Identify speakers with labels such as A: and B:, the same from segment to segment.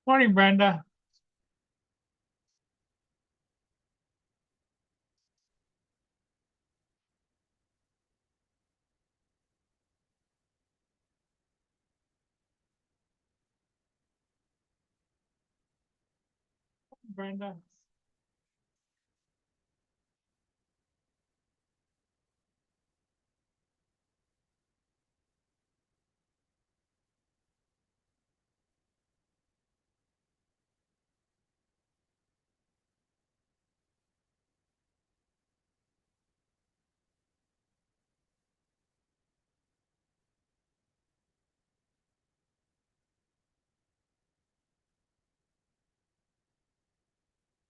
A: Morning, Brenda. Brenda.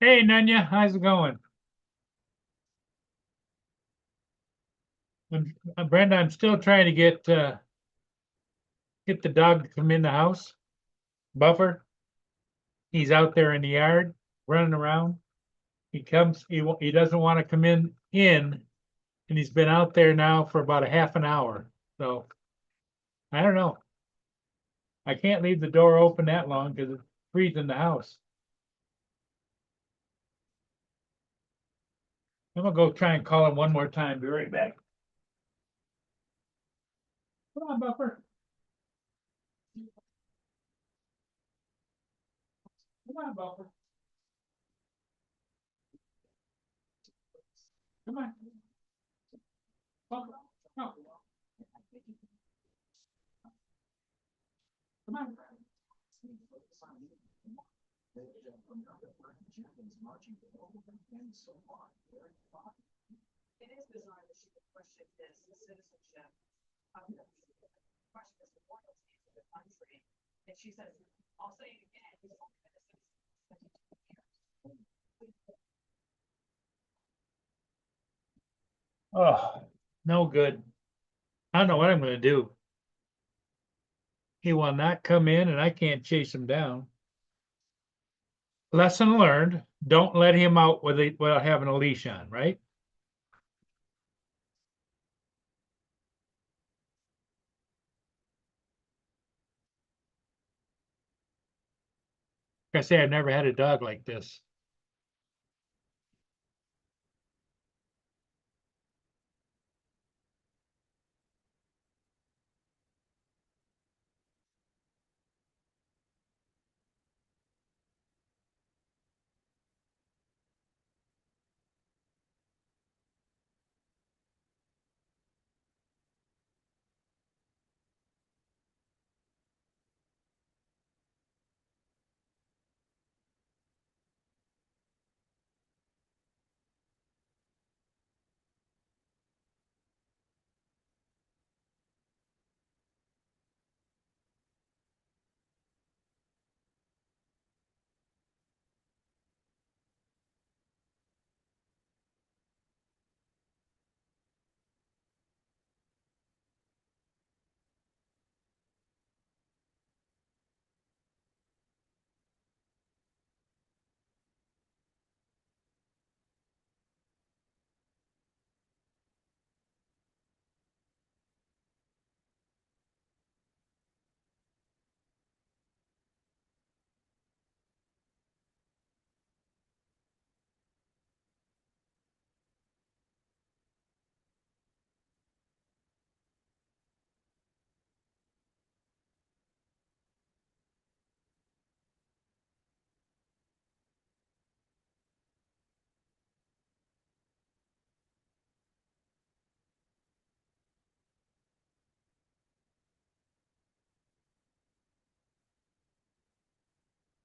A: Hey, Nanya, how's it going? Brenda, I'm still trying to get the dog to come in the house. Buffer, he's out there in the yard running around. He doesn't want to come in, and he's been out there now for about a half an hour. So I don't know. I can't leave the door open that long because it's freezing the house. I'm gonna go try and call him one more time. Be right back. Come on, Buffer. Come on, Buffer. Come on. Buffer. No. Come on.
B: It is bizarre that she would question his citizenship, question his loyalty to the country. And she says, I'll say it again, he's only been a citizen.
A: Oh, no good. I don't know what I'm gonna do. He will not come in and I can't chase him down. Lesson learned, don't let him out without having a leash on, right? Like I say, I've never had a dog like this.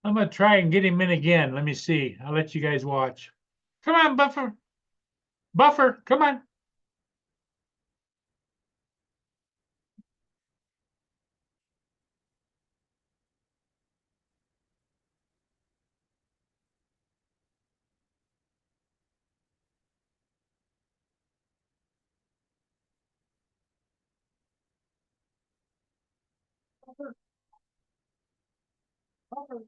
A: I'm gonna try and get him in again. Let me see. I'll let you guys watch. Come on, Buffer. Buffer, come on. Buffer, Buffer.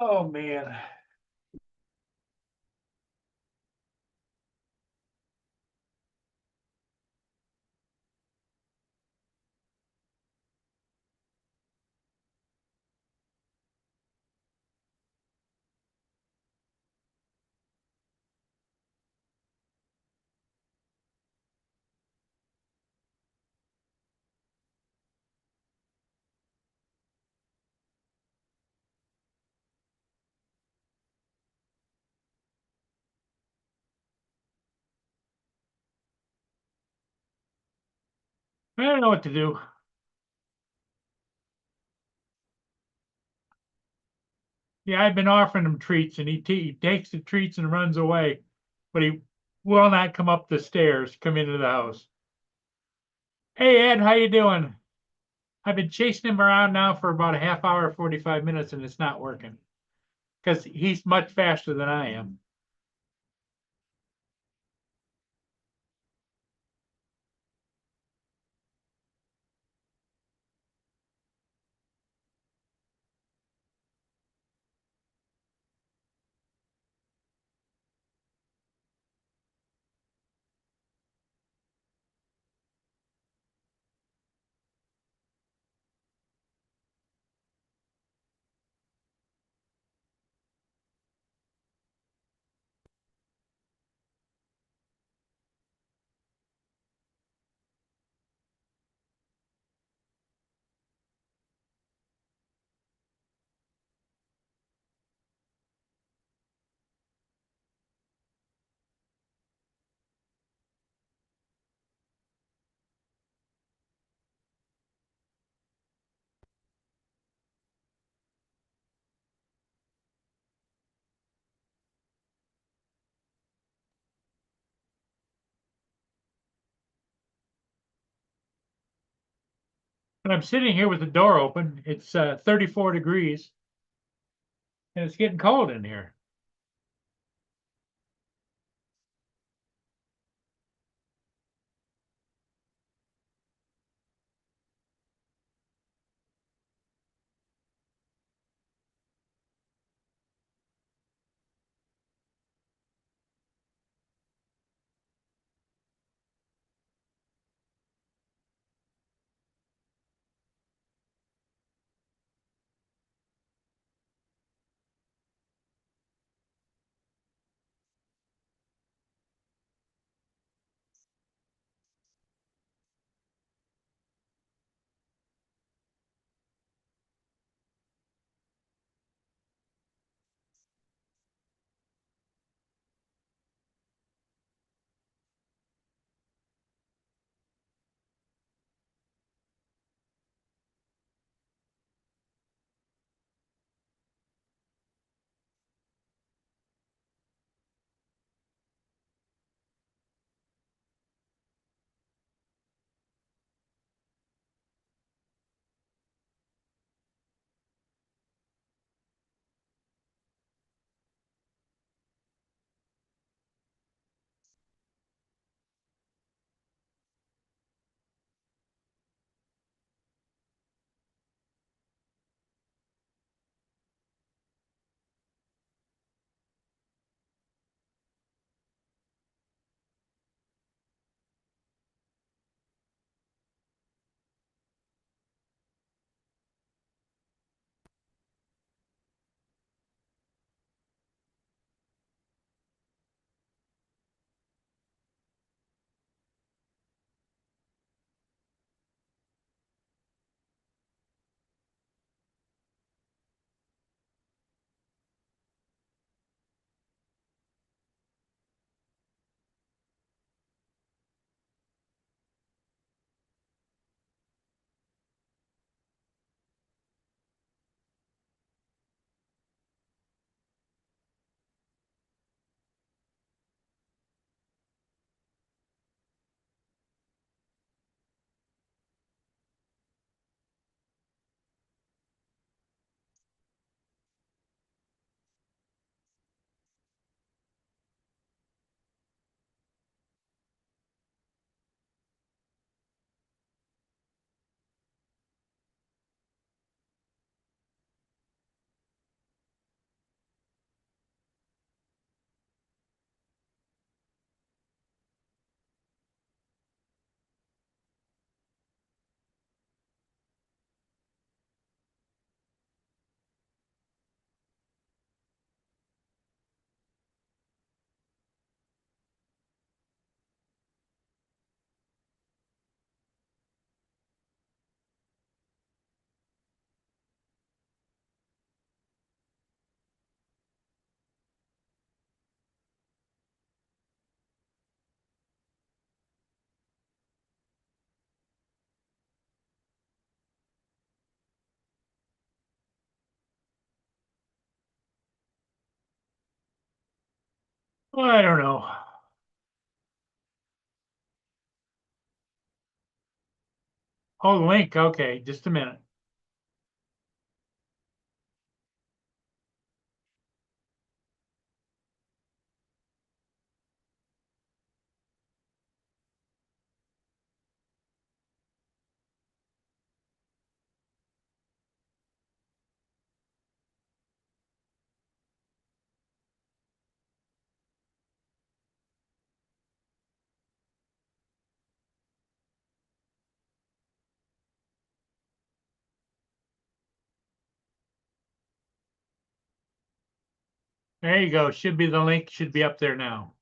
A: Oh, man. I don't know what to do. Yeah, I've been offering him treats and he takes the treats and runs away, but he will not come up the stairs, come into the house. Hey Ed, how you doing? I've been chasing him around now for about a half hour, 45 minutes, and it's not working because he's much faster than I am. But I'm sitting here with the door open. It's 34 degrees and it's getting cold in here. Well, I don't know. Oh, link. Okay, just a minute. There you go. Should be the link. Should be up there now.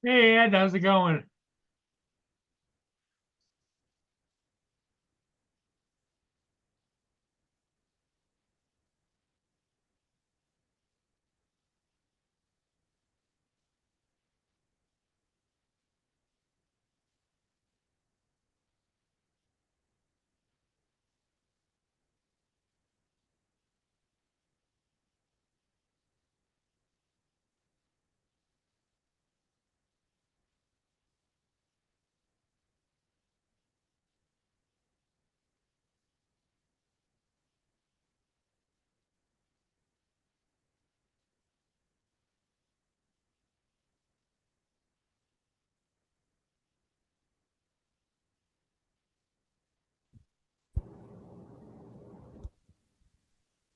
A: Hey, Ed, how's it going?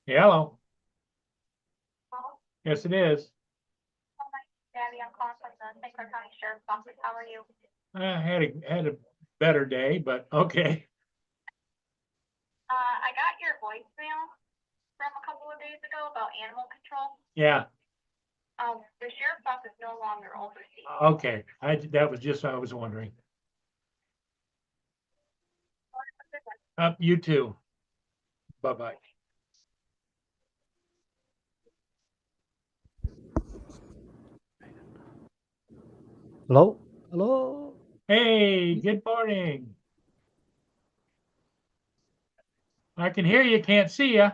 A: Hello. Yes, it is.
B: Gabby, I'm calling from the St. Clair County Sheriff's Office. How are you?
A: I had a better day, but okay.
B: I got your voicemail from a couple of days ago about animal control.
A: Yeah.
B: The sheriff's office no longer oversees.
A: Okay. That was just what I was wondering. You too. Bye-bye.
C: Hello? Hello?
A: Hey, good morning. I can hear you, can't see you.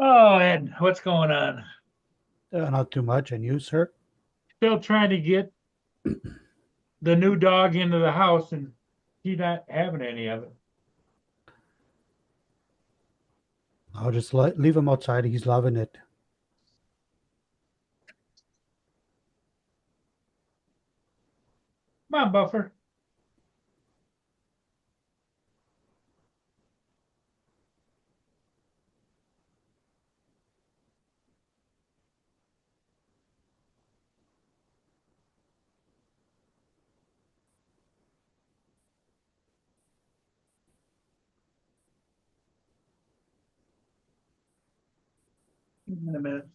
A: Oh, Ed, what's going on?
C: Not too much. And you, sir?
A: Still trying to get the new dog into the house and he's not having any of it.
C: I'll just leave him outside. He's loving it.
A: Come on, Buffer. In a minute.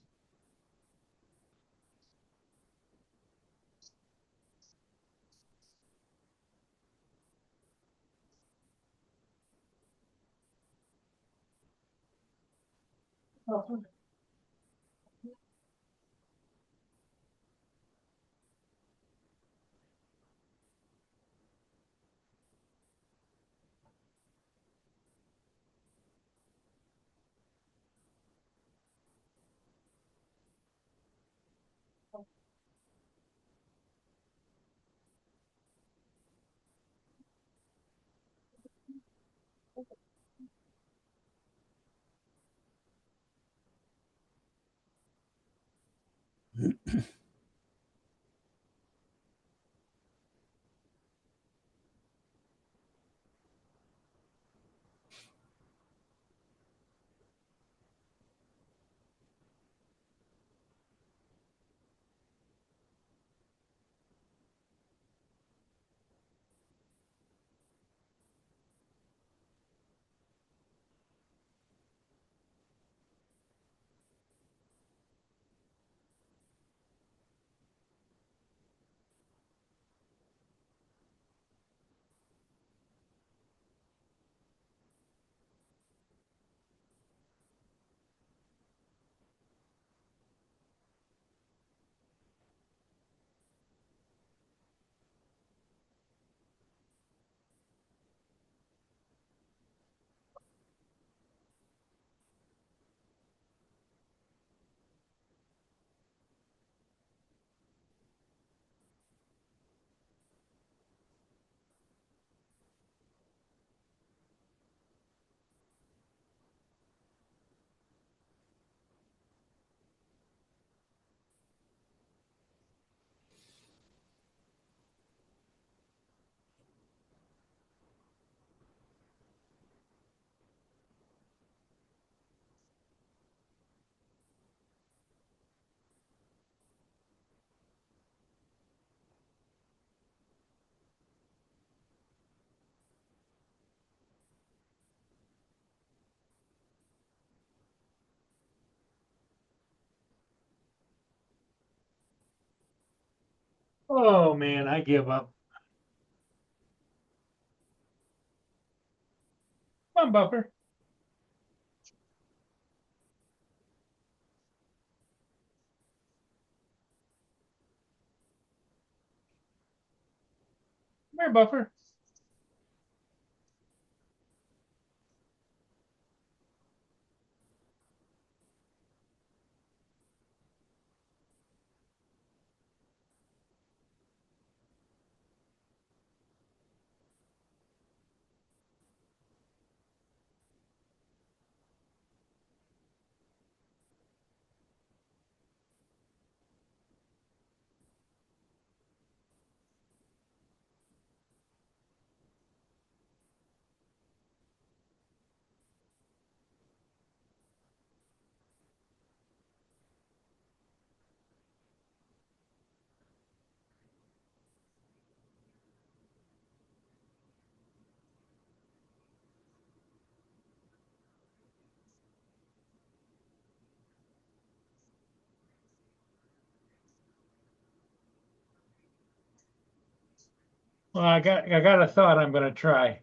A: Oh, man, I give up. Come on, Buffer. Come here, Buffer. Well, I got a thought I'm gonna try.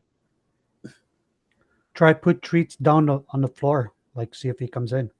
C: Try put treats down on the floor. Like see if he comes in.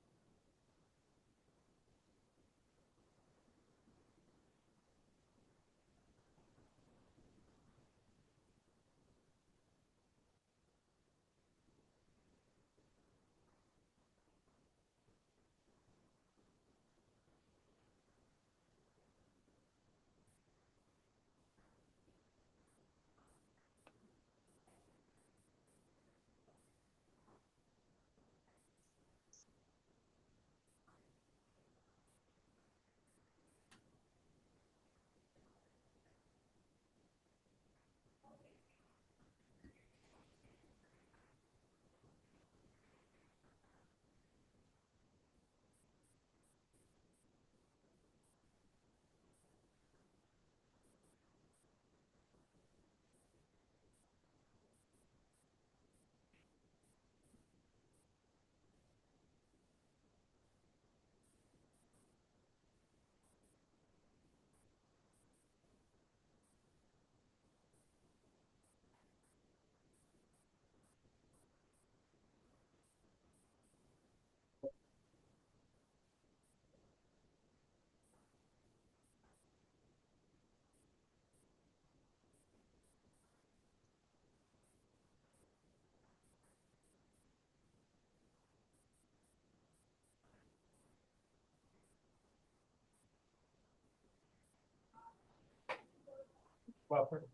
A: Buffer.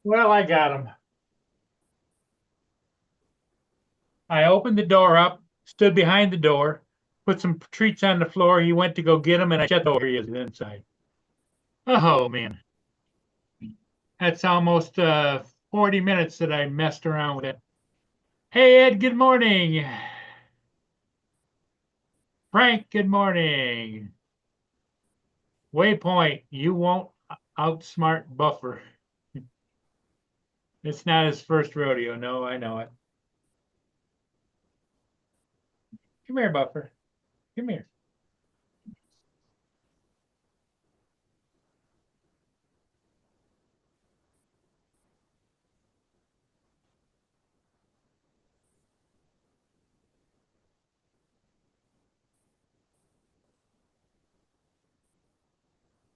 A: Well, I got him. I opened the door up, stood behind the door, put some treats on the floor. He went to go get them, and I shut the door. He is inside. Oh, man. That's almost 40 minutes that I messed around with it. Hey, Ed, good morning. Frank, good morning. Waypoint, you won't outsmart Buffer. It's not his first rodeo. No, I know it. Come here, Buffer. Come here.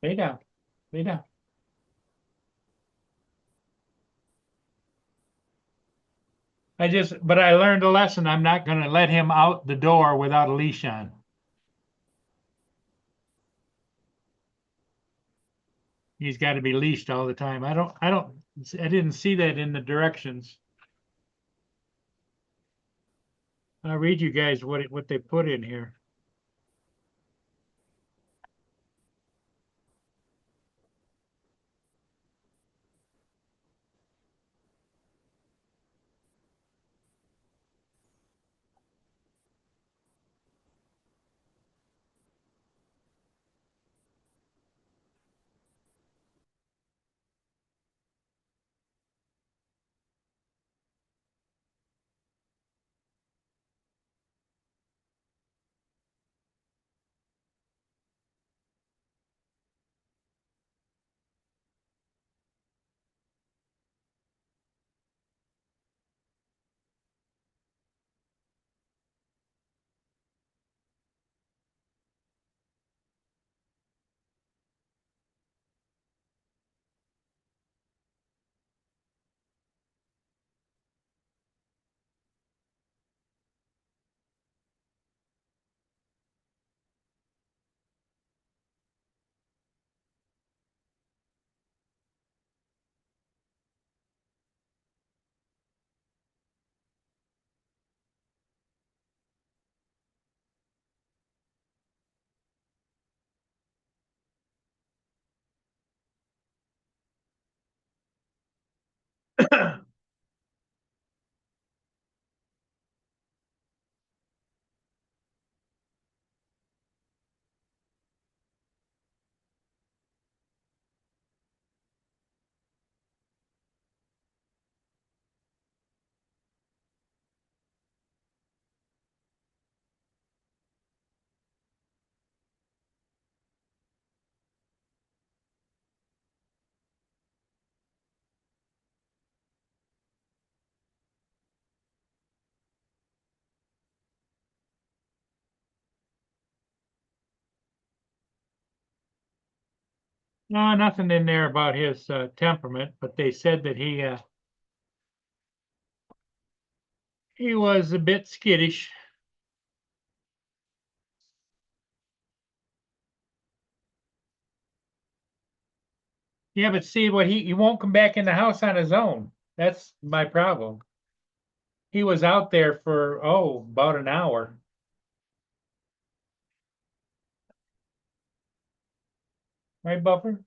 A: Lay down. Lay down. But I learned a lesson. I'm not going to let him out the door without a leash on. He's got to be leashed all the time. I didn't see that in the directions. I'll read you guys what they put in here. No, nothing in there about his temperament, but they said that he was a bit skittish. Yeah, but see what he won't come back in the house on his own. That's my problem. He was out there for about an hour. Right, Buffer?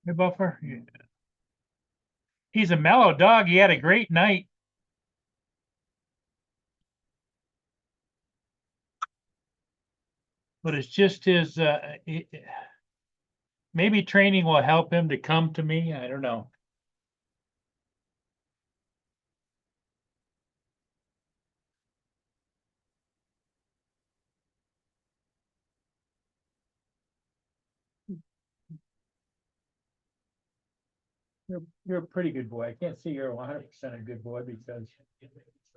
A: Hey, Buffer? Yeah. He's a mellow dog. He had a great night. But it's just his maybe training will help him to come to me. I don't know. You're a pretty good boy. I can't say you're 100% a good boy because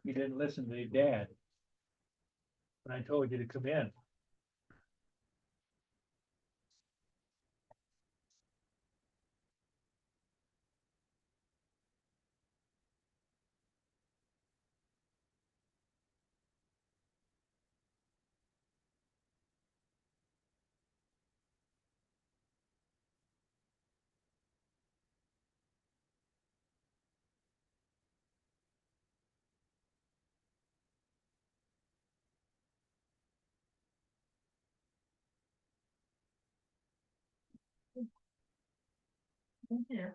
A: you didn't listen to your dad when I told you to come in. Here.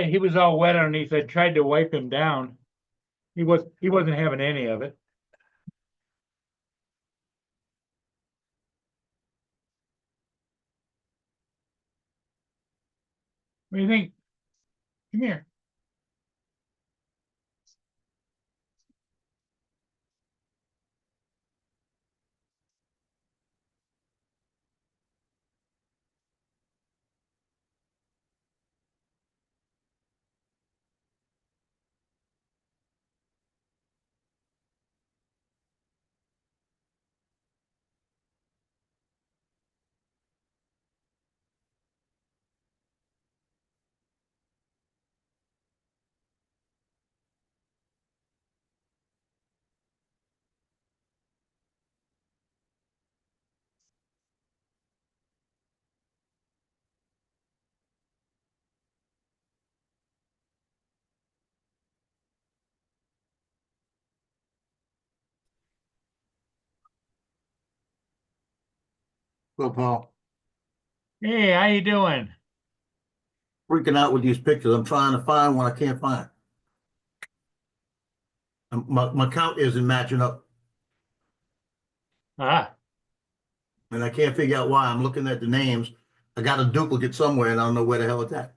A: He was all wet underneath. I tried to wipe him down. He wasn't having any of it. What do you think? Come here.
D: Well, Paul,
A: Hey, how you doing?
D: freaking out with these pictures. I'm trying to find one I can't find. My count isn't matching up,
A: Ah,
D: and I can't figure out why. I'm looking at the names. I got a duplicate somewhere, and I don't know where the hell it's at.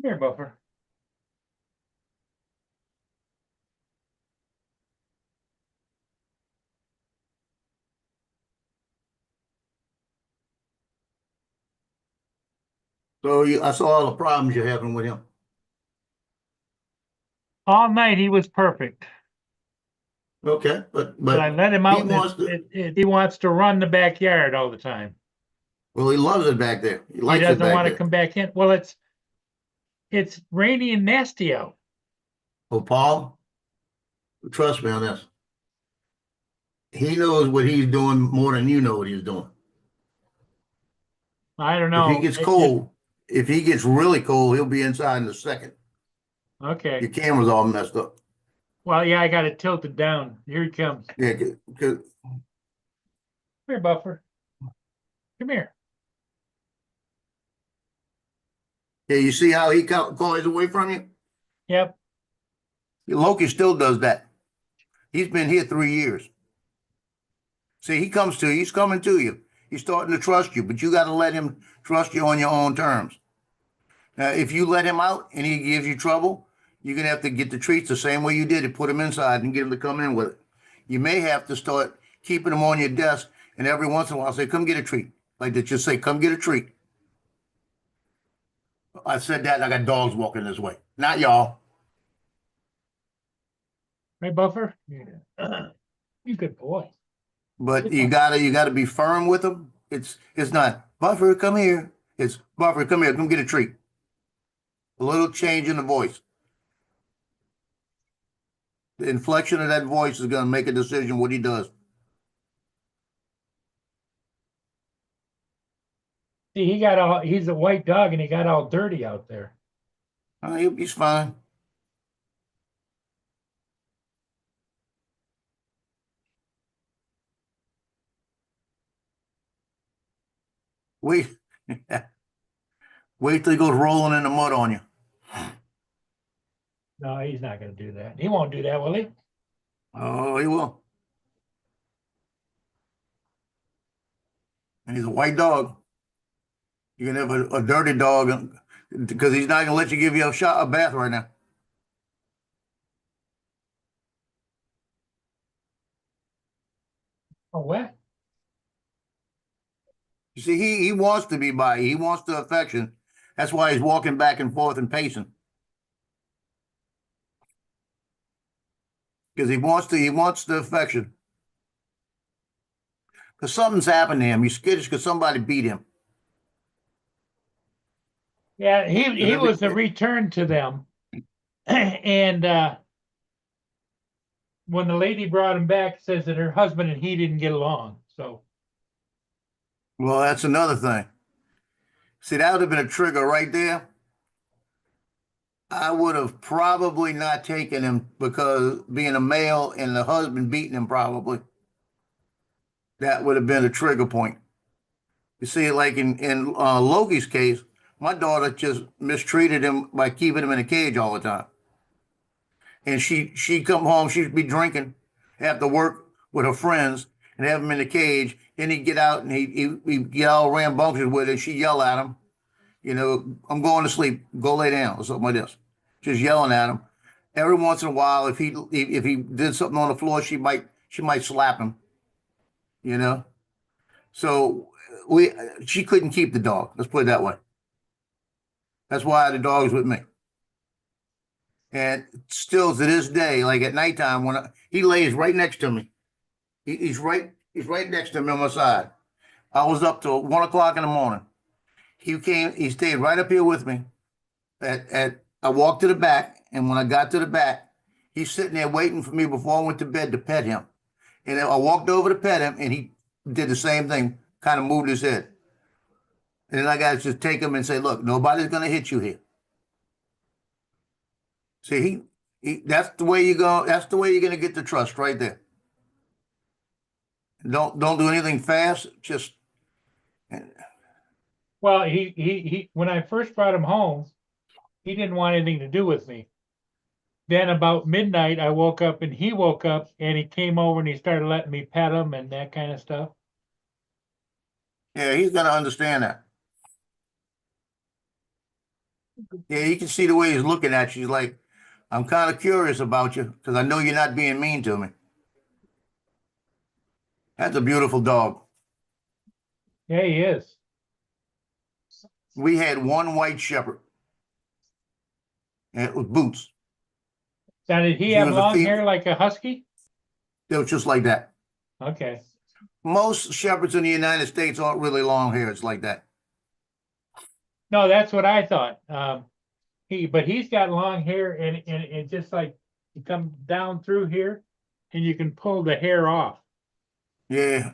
A: here, Buffer.
D: So I saw all the problems you're having with him.
A: All night he was perfect,
D: Okay,
A: but I let him
D: he
A: out. And
D: wants to.
A: he wants to run the backyard all the time.
D: Well, he loves it back there. He
A: He
D: likes it
A: doesn't
D: back
A: want to
D: there.
A: come back in. Well, it's rainy and nasty out.
D: Well, Paul, trust me on this. He knows what he's doing more than you know what he's doing.
A: I don't
D: If he
A: know.
D: gets cold, if he gets really cold, he'll be inside in a second.
A: Okay.
D: Your camera's all messed up.
A: Well, yeah, I got it tilted down. Here he comes.
D: Yeah,
A: Come here, Buffer. Come here.
D: yeah. You see how he goes away from you?
A: Yep.
D: Loki still does that. He's been here 3 years. See, he comes to you. He's coming to you. He's starting to trust you, but you got to let him trust you on your own terms. Now, if you let him out and he gives you trouble, you're gonna have to get the treats the same way you did it. Put him inside and get him to come in with it. You may have to start keeping him on your desk, and every once in a while say, "Come get a treat." Like that, just say, "Come get a treat." I said that, and I got dogs walking this way. Not y'all.
A: Right, Buffer? Yeah. You good boy.
D: But you gotta be firm with them. It's not Buffer, come here. It's Buffer, come here, come get a treat. A little change in the voice. The inflection of that voice is gonna make a decision what he does.
A: See, he's a white dog and he got all dirty out there.
D: He's fine. Wait, wait till he goes rolling in the mud on you.
A: No, he's not gonna do that. He won't do that, will he?
D: Oh, he will. And he's a white dog. You can have a dirty dog because he's not gonna let you give you a bath right now.
A: Oh, what?
D: You see, he wants to be by you. He wants the affection. That's why he's walking back and forth and pacing. Because he wants the affection. Because something's happened to him. He's skittish because somebody beat him.
A: Yeah, he was a return to them. And when the lady brought him back, says that her husband and he didn't get along. So
D: Well, that's another thing. See, that would have been a trigger right there. I would have probably not taken him because being a male and the husband beating him probably. That would have been a trigger point. You see, like in Loki's case, my daughter just mistreated him by keeping him in a cage all the time. And she'd come home, she'd be drinking after work with her friends and have him in the cage. Then he'd get out and he'd get all rambunctious with her. She'd yell at him, I'm going to sleep, go lay down, or something like this. Just yelling at him. Every once in a while, if he did something on the floor, she might slap him, you know. So she couldn't keep the dog. Let's put it that way. That's why the dog's with me. And still to this day, like at nighttime, when he lays right next to me, he's right next to me on my side. I was up till 1 o'clock in the morning. He stayed right up here with me. I walked to the back, and when I got to the back, he's sitting there waiting for me before I went to bed to pet him. And I walked over to pet him, and he did the same thing, kind of moved his head. And then I got to just take him and say, look, nobody's going to hit you here. See, that's the way you go. That's the way you're gonna get the trust right there. Don't do anything fast. Just
A: Well, when I first brought him home, he didn't want anything to do with me. Then about midnight, I woke up and he woke up and he came over and he started letting me pet him and that kind of stuff.
D: yeah, he's gonna understand that. Yeah, you can see the way he's looking at you. He's like, I'm kind of curious about you because I know you're not being mean to me. That's a beautiful dog.
A: Yeah, he is.
D: We had one white shepherd, and it was Boots.
A: Now, did he
D: He
A: have
D: was a
A: long
D: female.
A: hair like a husky?
D: They were just like that.
A: Okay.
D: Most shepherds in the United States aren't really long hairs like that.
A: No, that's what I thought. But he's got long hair and it just like you come down through here and you can pull the hair off.
D: Yeah,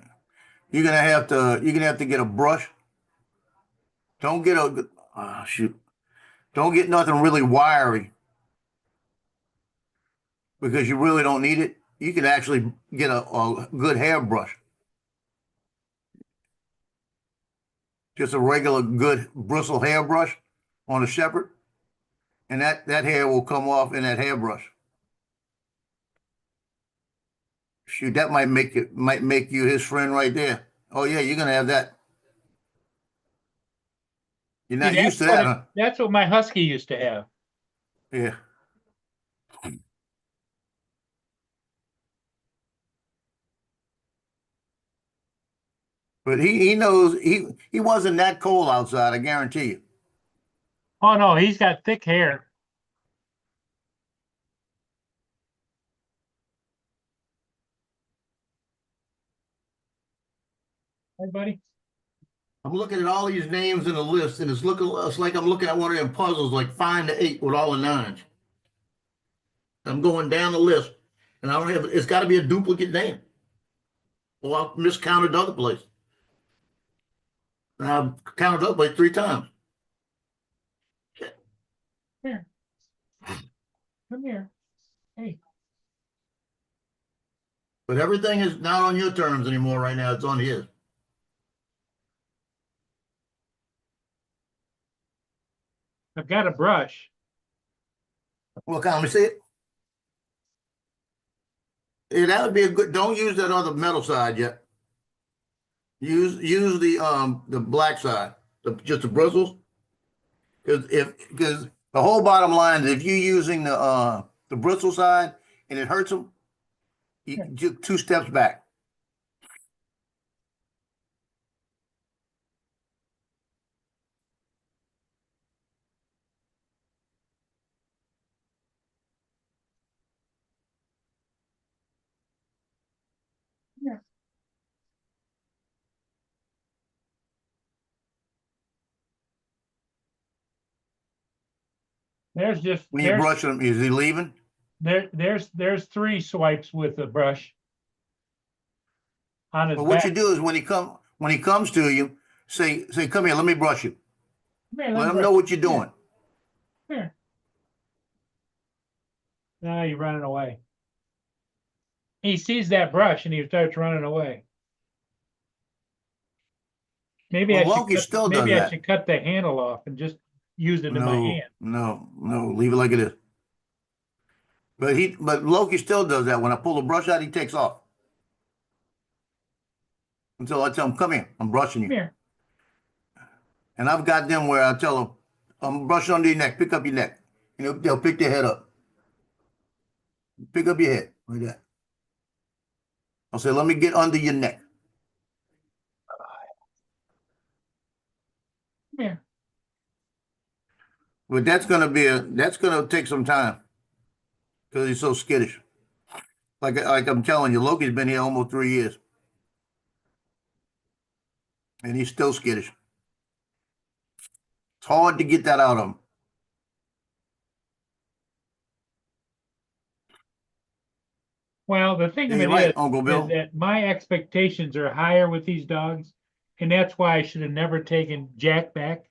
D: you're gonna have to get a brush. Don't get shoot. Don't get nothing really wiry because you really don't need it. You can actually get a good hairbrush. Just a regular good bristle hairbrush on a shepherd, and that hair will come off in that hairbrush. Shoot, that might make you his friend right there. Oh yeah, you're gonna have that. You're not
A: See,
D: used to that, huh?
A: that's what my husky used to have.
D: Yeah. But he knows he wasn't that cold outside, I guarantee you.
A: Oh no, he's got thick hair. Hey, buddy.
D: I'm looking at all these names in the list, and it's like I'm looking at one of them puzzles, like find the 8 with all the 9s. I'm going down the list, and I don't have. It's got to be a duplicate name, or I've miscounted other place. And I've counted up like 3 times.
A: Here. Come here. Hey.
D: But everything is not on your terms anymore right now. It's on his.
A: I've got a brush.
D: Well, can we see it? Yeah, that would be a good. Don't use that other metal side yet. Use the black side, just the bristles. Because the whole bottom line is if you're using the bristle side and it hurts them, you do 2 steps back.
A: Yeah. There's just
D: When you brush them, is he leaving?
A: there's 3 swipes with the brush on his
D: But
A: back.
D: what you do is when he comes to you, say, come here, let me brush you.
A: Come here,
D: Let him
A: brush
D: know
A: you.
D: what you're doing.
A: Here. Now you're running away. He sees that brush and he starts running away. Maybe
D: Well, Loki still does
A: maybe I
D: that.
A: should cut the handle off and just use it in my hand.
D: No, leave it like it is. But Loki still does that. When I pull the brush out, he takes off. Until I tell him, come here, I'm brushing
A: Come
D: you.
A: here.
D: And I've got them where I tell them, I'm brushing under your neck, pick up your neck. And they'll pick their head up. Pick up your head, like that. I'll say, let me get under your neck.
A: Come here.
D: But that's gonna take some time. Because he's so skittish. Like I'm telling you, Loki's been here almost 3 years. And he's still skittish. It's hard to get that out of him.
A: Well, the thing
D: Yeah,
A: of it
D: you're right,
A: is
D: Uncle Bill.
A: that my expectations are higher with these dogs, and that's why I should have never taken Jack back.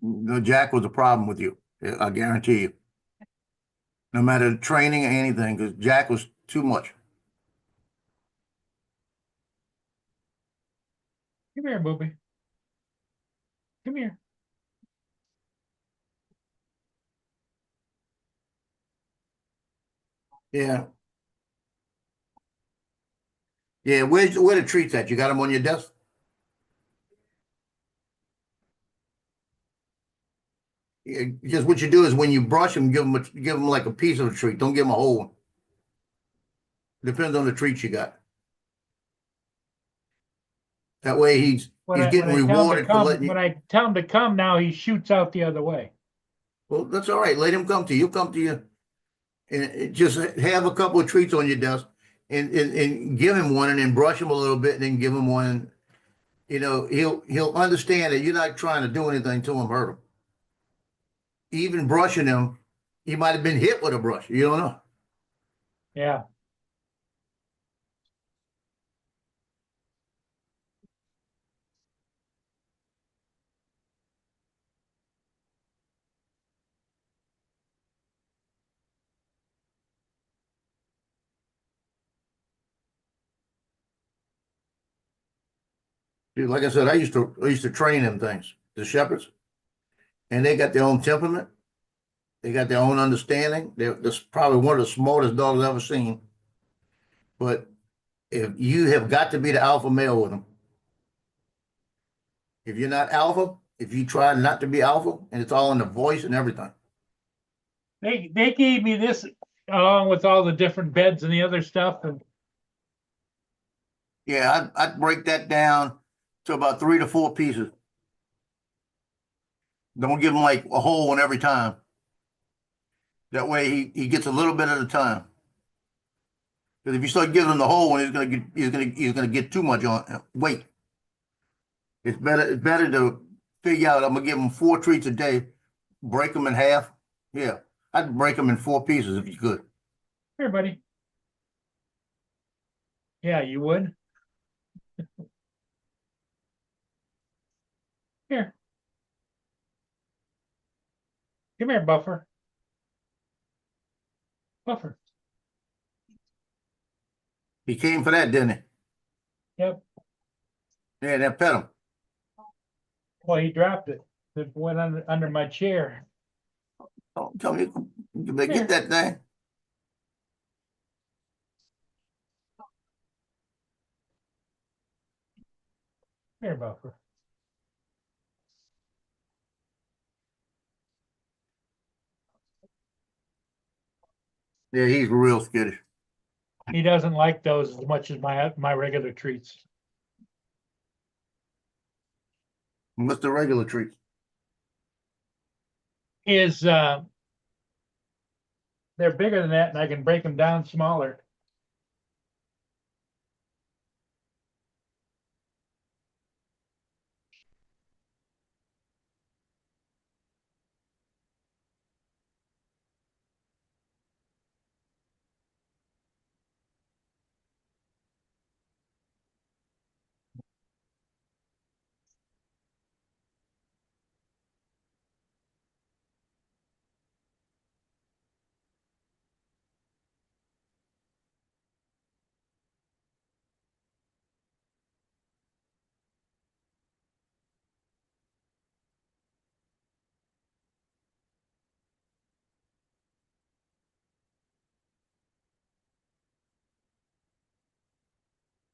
D: the Jack was a problem with you. I guarantee you. No matter the training or anything, because Jack was too much.
A: Come here, booby. Come here.
D: Yeah. Yeah, where the treats at? You got them on your desk? Yeah, just what you do is when you brush them, give them like a piece of the treat. Don't give them a whole one. Depends on the treats you got. That way he's getting rewarded for letting
A: When
D: you.
A: I tell him to come now, he shoots out the other way.
D: Well, that's all right. Let him come to you. He'll come to you. And just have a couple of treats on your desk and give him one and then brush him a little bit and then give him one. You know, he'll understand that you're not trying to do anything to him, hurt him. Even brushing him, he might have been hit with a brush. You don't know.
A: Yeah.
D: Dude, like I said, I used to train them things, the shepherds, and they got their own temperament. They got their own understanding. That's probably one of the smartest dogs I've ever seen. But if you have got to be the alpha male with them, if you're not alpha, if you try not to be alpha, and it's all in the voice and everything.
A: They gave me this along with all the different beds and the other stuff, and
D: Yeah, I'd break that down to about 3 to 4 pieces. Don't give him like a whole one every time. That way he gets a little bit at a time. Because if you start giving him the whole one, he's gonna get too much on weight. It's better to figure out I'm gonna give him 4 treats a day, break them in half. Yeah, I'd break them in 4 pieces if you could.
A: here, buddy. Yeah, you would. Here. Come here, Buffer. Buffer.
D: He came for that, didn't he?
A: Yep.
D: Yeah, then pet him.
A: Well, he dropped it. It went under my chair.
D: Oh, tell me, you better get that thing.
A: Here, Buffer.
D: Yeah, he's real skittish.
A: He doesn't like those as much as my regular treats.
D: What's the regular treats?
A: Is they're bigger than that, and I can break them down smaller.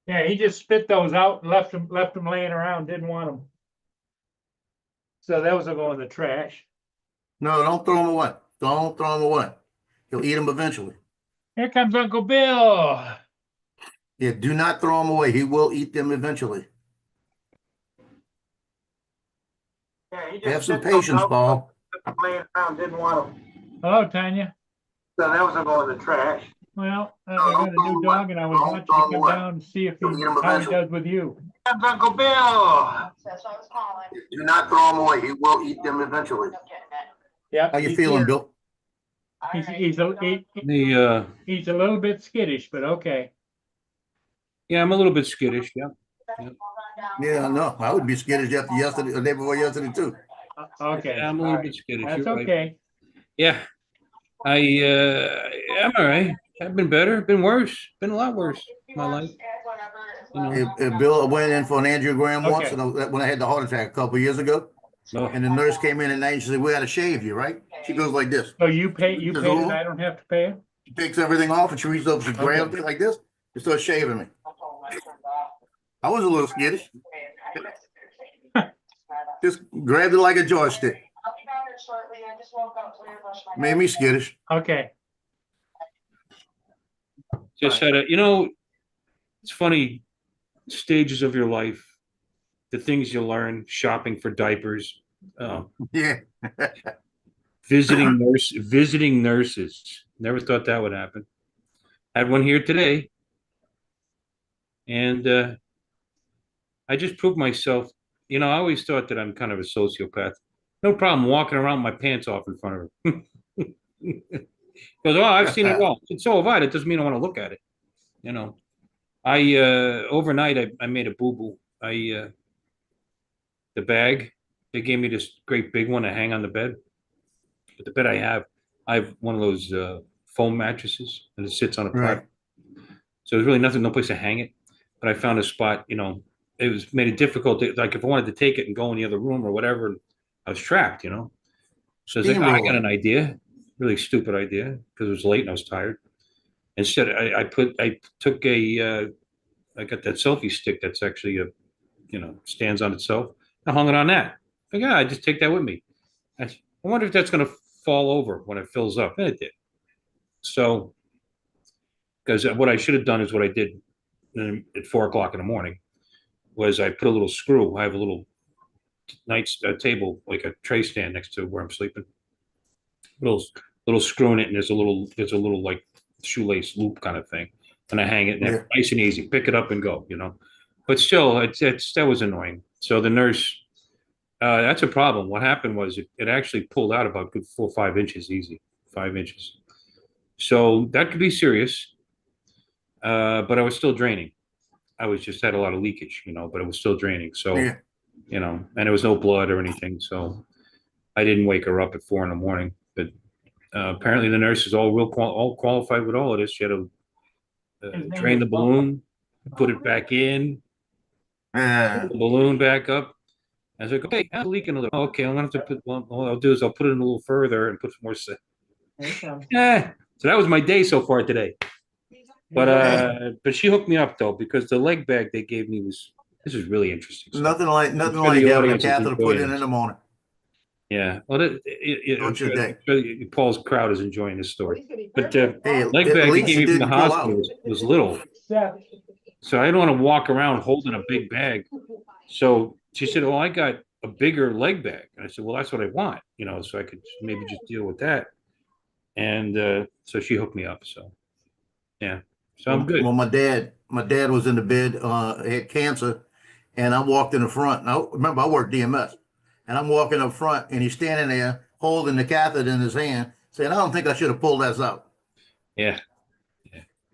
A: Yeah, he just spit those out and left them laying around. Didn't want them. So those will go in the trash.
D: No, don't throw them away. Don't throw them away. He'll eat them eventually.
A: Here comes Uncle Bill.
D: Yeah, do not throw them away. He will eat them eventually.
A: Yeah, he
D: Have some patience, Paul.
A: Laying around, didn't want them. Hello, Tanya.
E: So that was going in the trash.
A: Well, I got a new dog, and I was watching him come down and see if how he does with you.
E: That's Uncle Bill.
B: That's what I was calling.
D: Do not throw them away. He will eat them eventually.
B: No getting it.
A: Yeah.
D: How you feeling, Bill?
A: He's
B: All right.
A: he's a little bit skittish, but okay.
F: Yeah, I'm a little bit skittish. Yeah.
D: Yeah, I know. I would be skittish after yesterday, the day before yesterday too.
A: Okay.
F: I'm a
A: all
F: little
A: right.
F: bit skittish.
A: That's
F: You're right.
A: okay.
F: Yeah, I'm all right. I've been better, been worse, been a lot worse in my life. You know,
D: Bill went in for an angiogram once,
A: Okay.
D: and when I had the heart attack a couple years ago,
F: no,
D: and the nurse came in at night and she said, "We got to shave you, right?" She goes like this.
A: So you pay
D: Just
A: it,
D: over.
A: I don't have to pay it?
D: She takes everything off and she reaches up, she grabs it like this, and starts shaving me. I was a little skittish. Just grabbed it like a joystick. Made me skittish.
A: Okay.
F: just had a, you know, it's funny, stages of your life, the things you learn, shopping for diapers,
D: Yeah.
F: visiting nurses. Never thought that would happen. Had one here today, and I just proved myself. You know, I always thought that I'm kind of a sociopath. No problem walking around with my pants off in front of her. Goes, oh, I've seen it all. And so have I. That doesn't mean I want to look at it. You know, I overnight I made a boo boo. The bag, they gave me this great big one to hang on the bed. But the bed I have one of those foam mattresses, and it sits on a
D: Right.
F: platform. So there's really nothing, no place to hang it. But I found a spot, you know, it was made it difficult. Like if I wanted to take it and go in the other room or whatever, I was trapped, you know. So I was like, oh, I got an idea, really stupid idea, because it was late and I was tired. Instead, I took I got that selfie stick that's actually stands on itself. I hung it on that. Like, yeah, I just take that with me. I wonder if that's going to fall over when it fills up. And it did. So, because what I should have done is what I did at 4 o'clock in the morning was I put a little screw. I have a little night table, like a tray stand next to where I'm sleeping. Little screw in it, and there's a little like shoelace loop kind of thing, and I hang it, and nice and easy. Pick it up and go, you know. But still, that was annoying. So the nurse, that's a problem. What happened was it actually pulled out about good 4 or 5 inches, easy, 5 inches. So that could be serious. But I was still draining. I was just had a lot of leakage, you know, but it was still draining. So, you know, and there was no blood or anything. So I didn't wake her up at 4 a.m. But apparently the nurse is all qualified with all of this. She had to drain the balloon, put it back in, the balloon back up. I was like, okay, I'm leaking a little. Okay, I'm gonna have to put. Well, what I'll do is I'll put it in a little further and put some more. Yeah. So that was my day so far today. But she hooked me up though, because the leg bag they gave me this is really interesting. So
D: Nothing like having a catheter put in the morning.
F: yeah. Well, Paul's crowd is enjoying this story. But leg bag they gave me from the hospital was little. So I don't want to walk around holding a big bag. So she said, "Oh, I got a bigger leg bag." And I said, "Well, that's what I want, you know, so I could maybe just deal with that." And so she hooked me up. So yeah. So I'm good.
D: Well, my dad was in the bed, had cancer, and I walked in the front. Now, remember, I worked DMS, and I'm walking up front, and he's standing there holding the catheter in his hand, saying, "I don't think I should have pulled that out."
F: Yeah.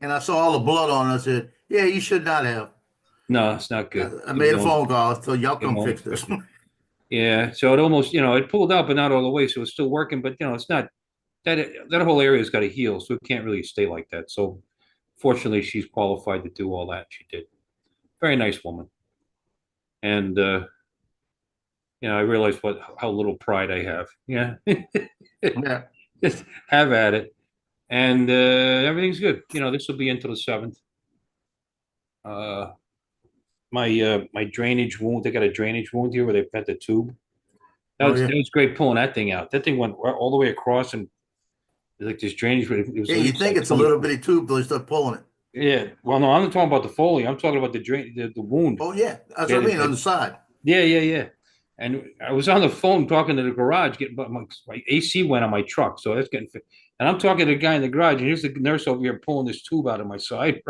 D: And I saw all the blood on it. I said, "Yeah, you should not have."
F: No, it's not good.
D: I made a phone call, so y'all come fix this.
F: Yeah. So it almost, it pulled out, but not all the way. So it's still working, but it's not that whole area's got to heal. So it can't really stay like that. So fortunately, she's qualified to do all that. She did. Very nice woman. And, I realized how little pride I have. Yeah.
D: Yeah.
F: Just have at it. And everything's good. This will be until the 7th. My drainage wound, they got a drainage wound here where they had the tube. That was great pulling that thing out. That thing went all the way across, and like this drainage.
D: You think it's a little bitty tube till you start pulling it.
F: Yeah. Well, no, I'm not talking about the Foley. I'm talking about the wound.
D: Oh yeah, that's what I mean, on the side.
F: Yeah. And I was on the phone talking to the garage, but my AC went on my truck, so that's getting fixed. And I'm talking to the guy in the garage, and here's the nurse over here pulling this tube out of my side.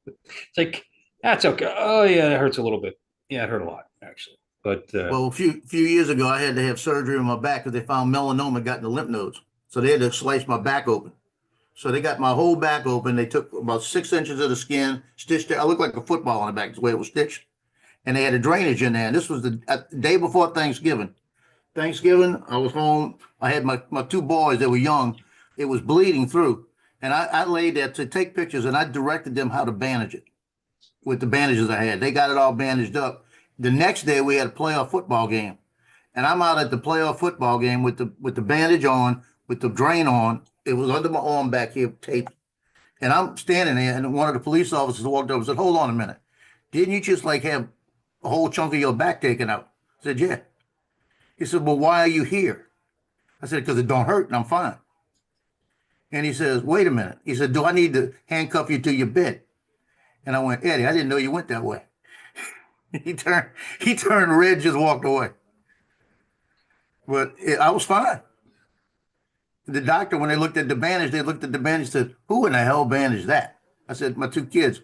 F: It's like, that's okay. Oh yeah, it hurts a little bit. Yeah, it hurt a lot actually. But
D: well, a few years ago, I had to have surgery on my back because they found melanoma got in the lymph nodes, so they had to slice my back open. So they got my whole back open. They took about 6 inches of the skin, stitched it. I looked like a football on the back, the way it was stitched. And they had a drainage in there. And this was the day before Thanksgiving. Thanksgiving, I was home. I had my two boys that were young. It was bleeding through. And I laid there to take pictures and I directed them how to bandage it with the bandages I had. They got it all bandaged up. The next day we had a playoff football game. And I'm out at the playoff football game with the bandage on, with the drain on. It was under my arm back here, taped. And I'm standing there, and one of the police officers walked over and said, "Hold on a minute. Didn't you just like have a whole chunk of your back taken out?" I said, "Yeah." He said, "Well, why are you here?" I said, "Because it don't hurt and I'm fine." And he says, "Wait a minute." He said, "Do I need to handcuff you to your bed?" And I went, "Eddie, I didn't know you went that way." He turned red, just walked away. But I was fine. The doctor, when they looked at the bandage, they looked at the bandage and said, "Who in the hell bandaged that?" I said, "My two kids."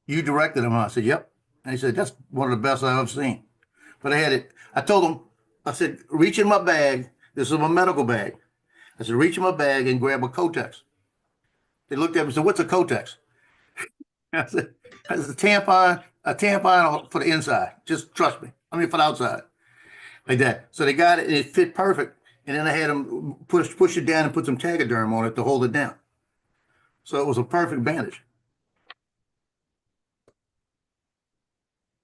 D: "You directed them?" I said, "Yep." And he said, "That's one of the best I've ever seen." But I had it. I told him, I said, "Reach in my bag. This is my medical bag." I said, "Reach in my bag and grab a Kotex." They looked at me and said, "What's a Kotex?" I said, "It's a tampon for the inside. Just trust me. I mean, for the outside." Like that. So they got it and it fit perfect. And then I had them push it down and put some Tegaderm on it to hold it down. So it was a perfect bandage.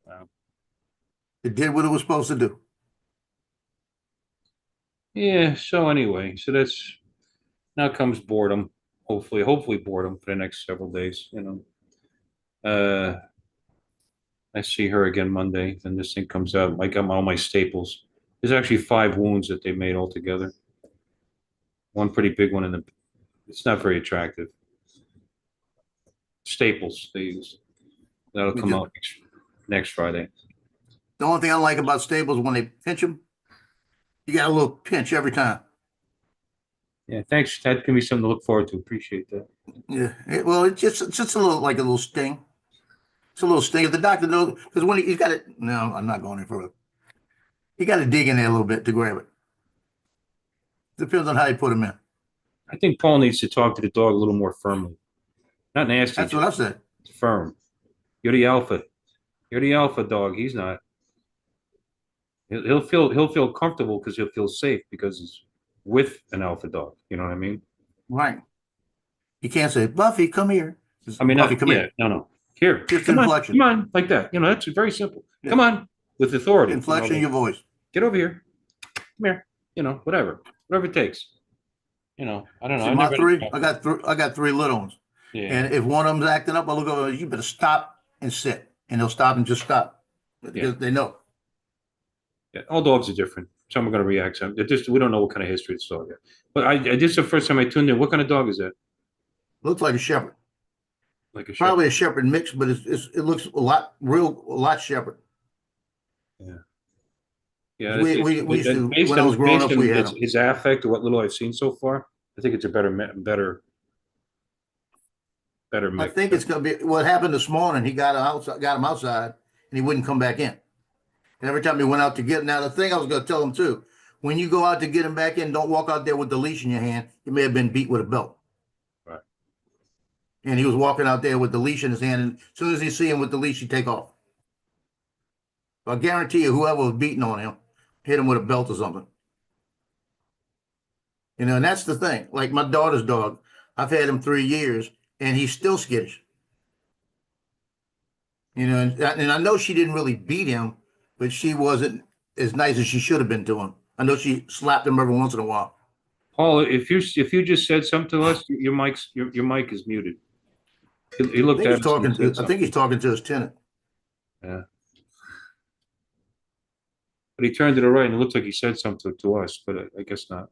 F: Wow.
D: It did what it was supposed to do.
F: Yeah, so anyway, so that's now comes boredom. Hopefully boredom for the next several days, you know. I see her again Monday, then this thing comes out. I got all my staples. There's actually 5 wounds that they made altogether. One pretty big one in the, it's not very attractive. Staples they use. That'll come out next Friday.
D: The only thing I like about Staples when they pinch them, you got a little pinch every time.
F: Yeah, thanks. That can be something to look forward to. Appreciate that.
D: Yeah. Well, it's just a little like a little sting. It's a little sting. If the doctor knows, because when he's got it, no, I'm not going any further. You got to dig in there a little bit to grab it. Depends on how you put him in.
F: I think Paul needs to talk to the dog a little more firmly. Not nasty,
D: That's what I said.
F: just firm. You're the alpha. You're the alpha dog. He's not. He'll feel comfortable because he'll feel safe because he's with an alpha dog. You know what I mean?
D: Right. You can't say, "Buffy, come here."
F: I mean,
D: Buffy,
F: not,
D: come
F: yeah,
D: here.
F: no. Here,
D: Just
F: come on,
D: inflection.
F: come on, like that. You know, that's very simple.
D: Yeah.
F: Come on, with authority. You know,
D: Inflection in your voice.
F: get over here. Come here. You know, whatever it takes. You know, I don't know.
D: See,
F: I
D: my
F: never.
D: three, I got 3 little ones.
F: Yeah.
D: And if one of them's acting up, I look over, "You better stop and sit." And they'll stop and just stop. Because they know.
F: Yeah, all dogs are different. Some are going to react. Some we don't know what kind of history it's dog. But I this is the first time I tuned in. What kind of dog is that?
D: Looks like a shepherd.
F: Like a shepherd?
D: Probably a shepherd mix, but it looks a lot shepherd.
F: Yeah. Yeah.
D: We used to, when I was growing up, we had them.
F: his affect or what little I've seen so far. I think it's a better
D: I
F: mix.
D: think it's gonna be what happened this morning. He got him outside, and he wouldn't come back in. And every time he went out to get him, now the thing I was gonna tell him too, when you go out to get him back in, don't walk out there with the leash in your hand. You may have been beat with a belt.
F: Right.
D: And he was walking out there with the leash in his hand, and as soon as he see him with the leash, he take off. I guarantee you, whoever was beating on him hit him with a belt or something. You know, and that's the thing. Like my daughter's dog, I've had him 3 years, and he's still skittish. You know, and I know she didn't really beat him, but she wasn't as nice as she should have been to him. I know she slapped him every once in a while.
F: Paul, if you just said something to us, your mic is muted. He
D: I
F: looked
D: think
F: at
D: he's
F: us and
D: talking
F: said
D: to. I think he's talking to his tenant.
F: Yeah. But he turned to the right and it looked like he said something to us, but I guess not.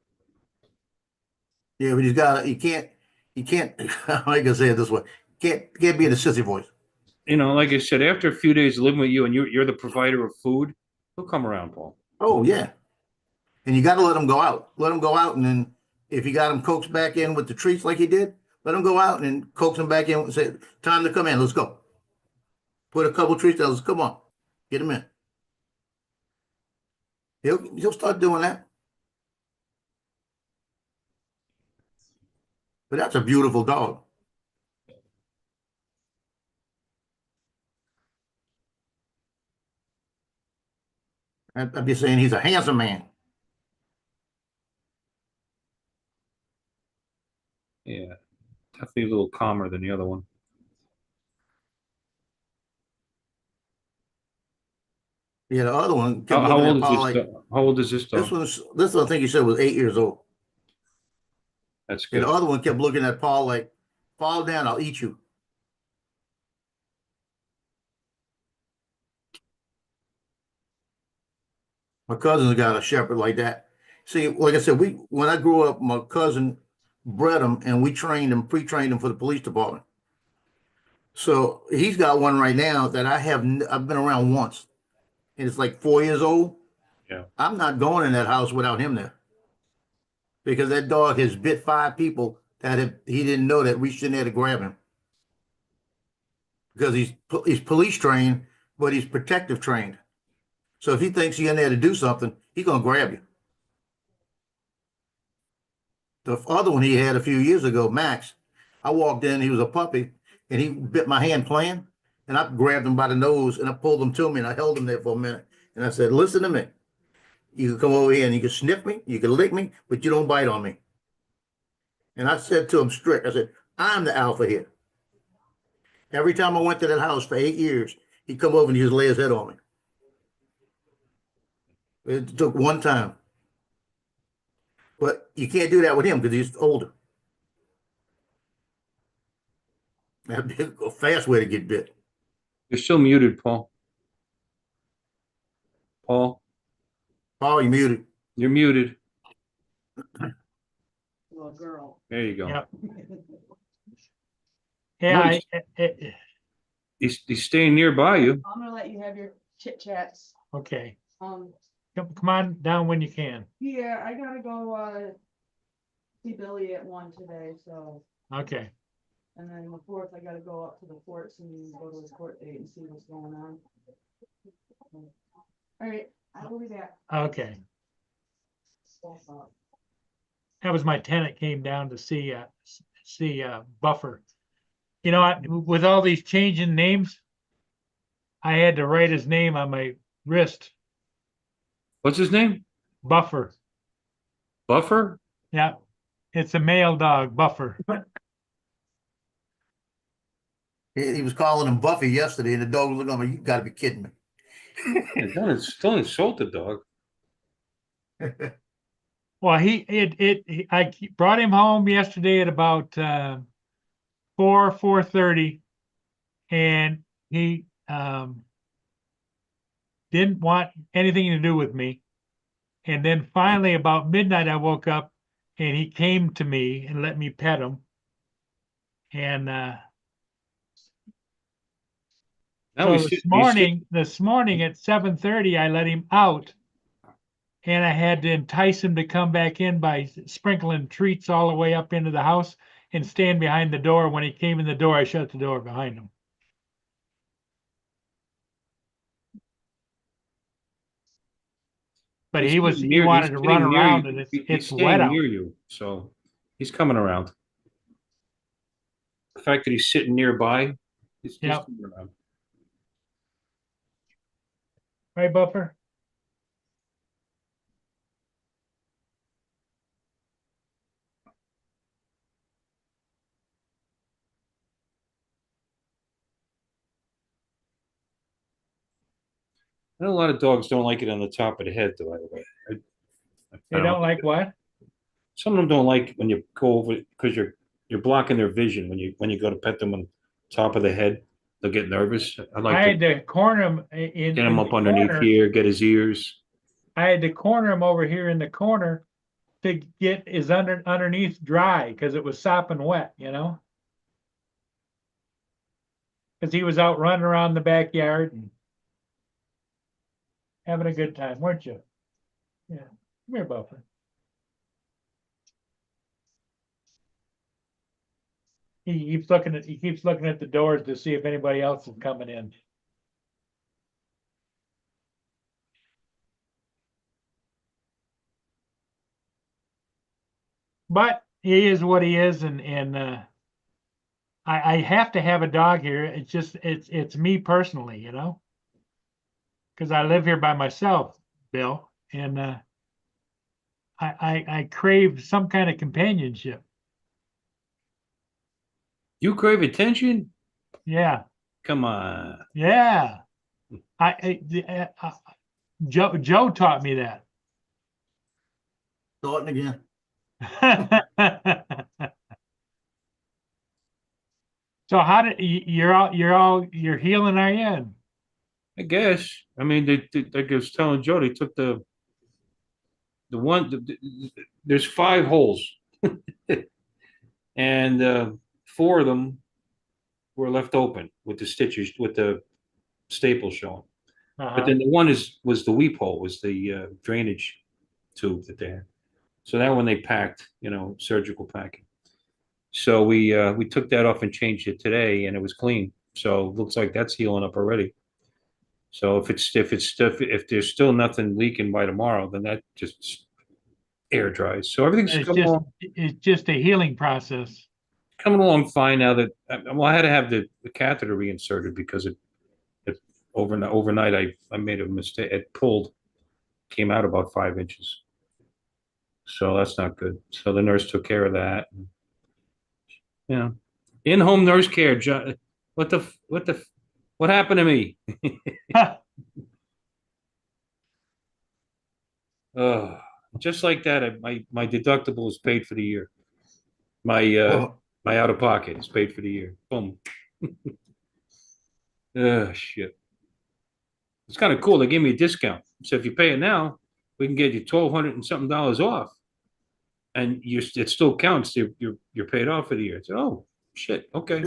D: Yeah, but he can't. I can say it this way. Can't be in a sissy voice.
F: You know, like I said, after a few days living with you and you're the provider of food, he'll come around, Paul.
D: Oh yeah, and you got to let him go out. Let him go out, and then if you got him coaxed back in with the treats like he did, let him go out and coax him back in and say, "Time to come in. Let's go." Put a couple treats down. Come on, get him in. He'll start doing that. But that's a beautiful dog. I'd be saying he's a handsome man.
F: Definitely a little calmer than the other one.
D: Yeah, the other one kept
F: How
D: looking at
F: old is
D: Paul
F: this?
D: like,
F: How old is this
D: this
F: dog?
D: this one I think you said was 8 years old.
F: That's
D: And
F: good.
D: the other one kept looking at Paul like, fall down, I'll eat you. My cousin's got a shepherd like that. See, like I said, when I grew up, my cousin bred him and we trained him, pre-trained him for the police department. So he's got one right now that I've been around once, and it's like 4 years old.
F: Yeah.
D: I'm not going in that house without him there because that dog has bit 5 people he didn't know that reached in there to grab him because he's police trained, but he's protective trained. So if he thinks you're in there to do something, he's gonna grab you. The other one he had a few years ago, Max, I walked in, he was a puppy, and he bit my hand playing, and I grabbed him by the nose and I pulled him to me and I held him there for a minute. And I said, listen to me. You can come over here and you can sniff me, you can lick me, but you don't bite on me. And I said to him strict, I said, I'm the alpha here. Every time I went to that house for 8 years, he'd come over and he'd just lay his head on me. It took one time. But you can't do that with him because he's older. That'd be a fast way to get bit.
F: You're still muted, Paul. Paul,
D: Paul, you muted.
F: you're muted.
B: Little girl.
F: There you go.
A: Yep. Yeah,
F: Nice. He's staying nearby you.
B: I'm gonna let you have your chit chats.
A: okay.
B: Um,
A: Come on down when you can.
B: yeah, I gotta go, see Billy at 1 today, so,
A: Okay.
B: and then the 4th, I gotta go up to the courts and go to his court date and see what's going on. All right, I will be back.
A: Okay. That was my tenant came down to see Buffer. You know, with all these changing names, I had to write his name on my wrist.
F: What's his name?
A: Buffer.
F: Buffer?
A: Yeah. It's a male dog, Buffer.
D: He was calling him Buffy yesterday, and the dog was looking at me, you gotta be kidding me.
F: Don't insult the dog.
A: Well, I brought him home yesterday at about 4:30, and he didn't want anything to do with me. And then finally, about midnight, I woke up, and he came to me and let me pet him. And
F: Now
A: so
F: he's
A: this morning at 7:30, I let him out. And I had to entice him to come back in by sprinkling treats all the way up into the house and stand behind the door. When he came in the door, I shut the door behind him. But he wanted to run around, and it's wet out.
F: near you, so he's coming around. The fact that he's sitting nearby, he's
A: Yep.
F: coming around.
A: Right, Buffer?
F: I know a lot of dogs don't like it on the top of the head, though. I
A: They
F: found.
A: don't like what?
F: Some of them don't like when you go over because you're blocking their vision when you go to pet them on top of the head. They'll get nervous. I
A: I
F: like
A: had
F: to
A: to corner him in
F: get him
A: in
F: up
A: the
F: underneath
A: corner.
F: here, get his ears.
A: I had to corner him over here in the corner to get his underneath dry because it was sopping wet, you know? Because he was out running around the backyard and having a good time, weren't you? Yeah. Come here, Buffer. He keeps looking at the doors to see if anybody else is coming in. But he is what he is, and I have to have a dog here. It's just it's me personally, you know, because I live here by myself, Bill, and I crave some kind of companionship.
F: You crave attention?
A: Yeah,
F: Come on.
A: yeah. Joe taught me that.
D: Starting again.
A: So how did you're healing, are you?
F: I guess. I mean, like I was telling Joe, they took the one. There's 5 holes, and 4 of them were left open with the stitches, with the staples showing. But then the one was the weep hole, was the drainage tube that they had. So that one they packed, surgical packing. So we took that off and changed it today, and it was clean. So it looks like that's healing up already. So if there's still nothing leaking by tomorrow, then that just air dries. So everything's
A: It's just a healing process.
F: coming along fine now that, well, I had to have the catheter reinserted because it overnight I made a mistake. It came out about 5 inches. So that's not good. So the nurse took care of that. Yeah. In-home nurse care. What happened to me? Just like that, my deductible is paid for the year. My out of pocket is paid for the year. Boom. Shit. It's kind of cool. They gave me a discount. So if you pay it now, we can get you $1,200 and something off, and it still counts. You're paid off for the year. So, oh shit, okay,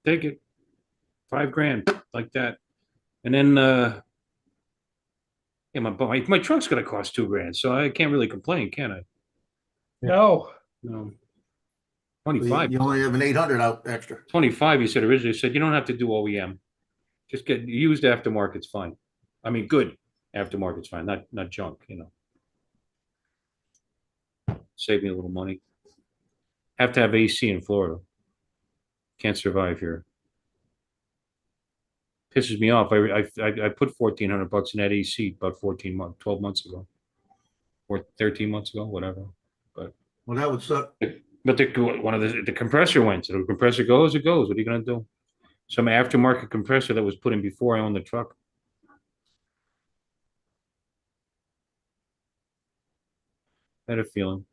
F: take it, $5,000 like that, and then yeah, my truck's gonna cost $2,000, so I can't really complain, can I?
A: No.
F: No.
D: You
F: 25.
D: only have an 800 out extra.
F: 25, you said originally. Said you don't have to do OEM. Just get used aftermarket's fine. I mean, good aftermarket's fine, not junk, Save me a little money. Have to have AC in Florida. Can't survive here. Pisses me off. I put $1,400 in that AC about 12 months ago, or 13 months ago, whatever.
D: Well, that would suck.
F: But the compressor went. So the compressor goes, it goes. What are you gonna do? Some aftermarket compressor that was put in before I owned the truck. I had a feeling.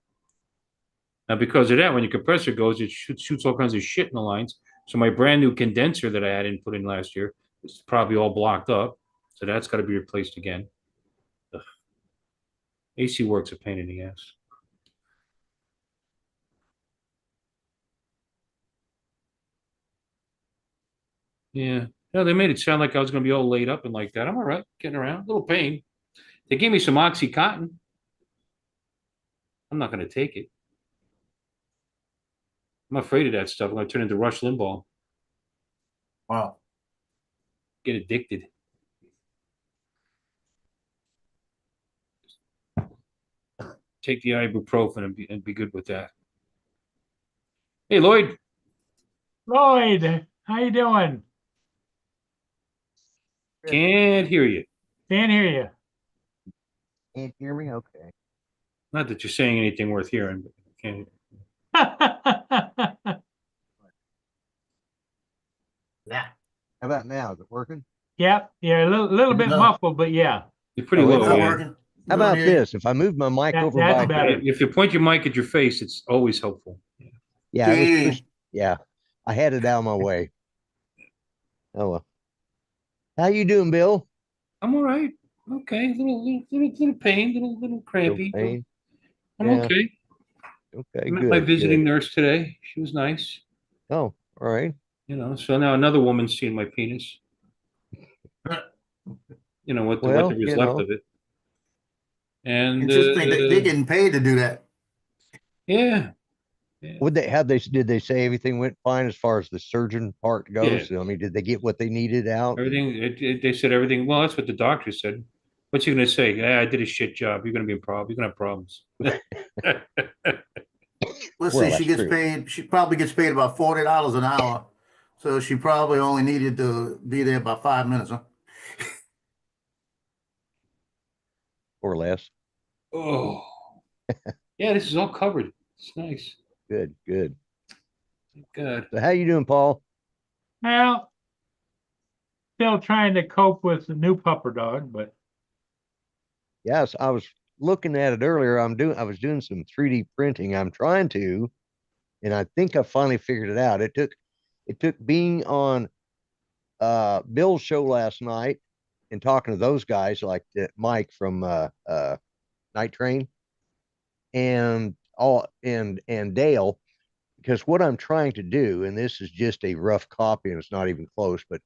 F: Now, because of that, when your compressor goes, it shoots all kinds of shit in the lines. So my brand new condenser that I hadn't put in last year is probably all blocked up. So that's got to be replaced again. Ugh. AC work's a pain in the ass. Yeah. No, they made it sound like I was going to be all laid up and like that. I'm all right, getting around. A little pain. They gave me some OxyContin. I'm not going to take it. I'm afraid of that stuff. I'm going to turn into Rush Limbaugh.
D: Wow.
F: Get addicted. Take the ibuprofen and be good with that. Hey, Lloyd.
A: Lloyd, how you doing?
F: Can't hear you.
A: Can't hear
G: Can't hear me? Okay.
F: Not that you're saying anything worth hearing, but can't.
A: you.
D: Yeah.
G: How about now? Is it working?
A: Yep, yeah, a little bit
D: No.
A: muffled, but yeah.
F: You're pretty
G: Oh,
F: low.
G: it's
D: Not
F: Yeah.
D: working.
G: How about this? If I move my mic over
A: That's
G: by,
A: better.
F: If you point your mic at your face, it's always helpful.
G: yeah, I was
D: Yeah.
G: pushed, yeah, I had it out of my way. Oh well. How you doing, Bill?
F: I'm all right. Okay, little pain, little
G: Little
F: crampy. but
G: pain?
F: I'm
G: Yeah.
F: okay.
G: Okay,
F: I met
G: good.
F: my visiting
G: good.
F: nurse today. She was nice.
G: Oh, all right.
F: So now another woman's seeing my penis.
G: Well,
F: whatever is
G: you
F: left
G: know.
F: of it. And
D: It's just think that they're getting paid to do that.
F: yeah.
G: Did they say everything went fine as far as the surgeon part goes? I mean, did they get what they needed out?
F: Everything. They said everything. Well, that's what the doctor said. What's he gonna say? Yeah, I did a shit job. You're gonna be in problem. You're gonna have problems.
D: Let's
G: Well,
D: see, she
G: that's
D: gets
G: true.
D: paid, she probably gets paid about $40 an hour. So she probably only needed to be there about 5 minutes, huh?
G: Or less.
F: Oh, yeah. This is all covered. It's nice.
G: Good, good.
F: Good.
G: So how you doing, Paul?
A: Well, still trying to cope with the new pupper dog, but
G: Yes, I was looking at it earlier. I was doing some 3D printing. I'm trying to, and I think I finally figured it out. It took being on Bill's show last night and talking to those guys like Mike from Night Train and Dale, because what I'm trying to do, and this is just a rough copy and it's not even close, but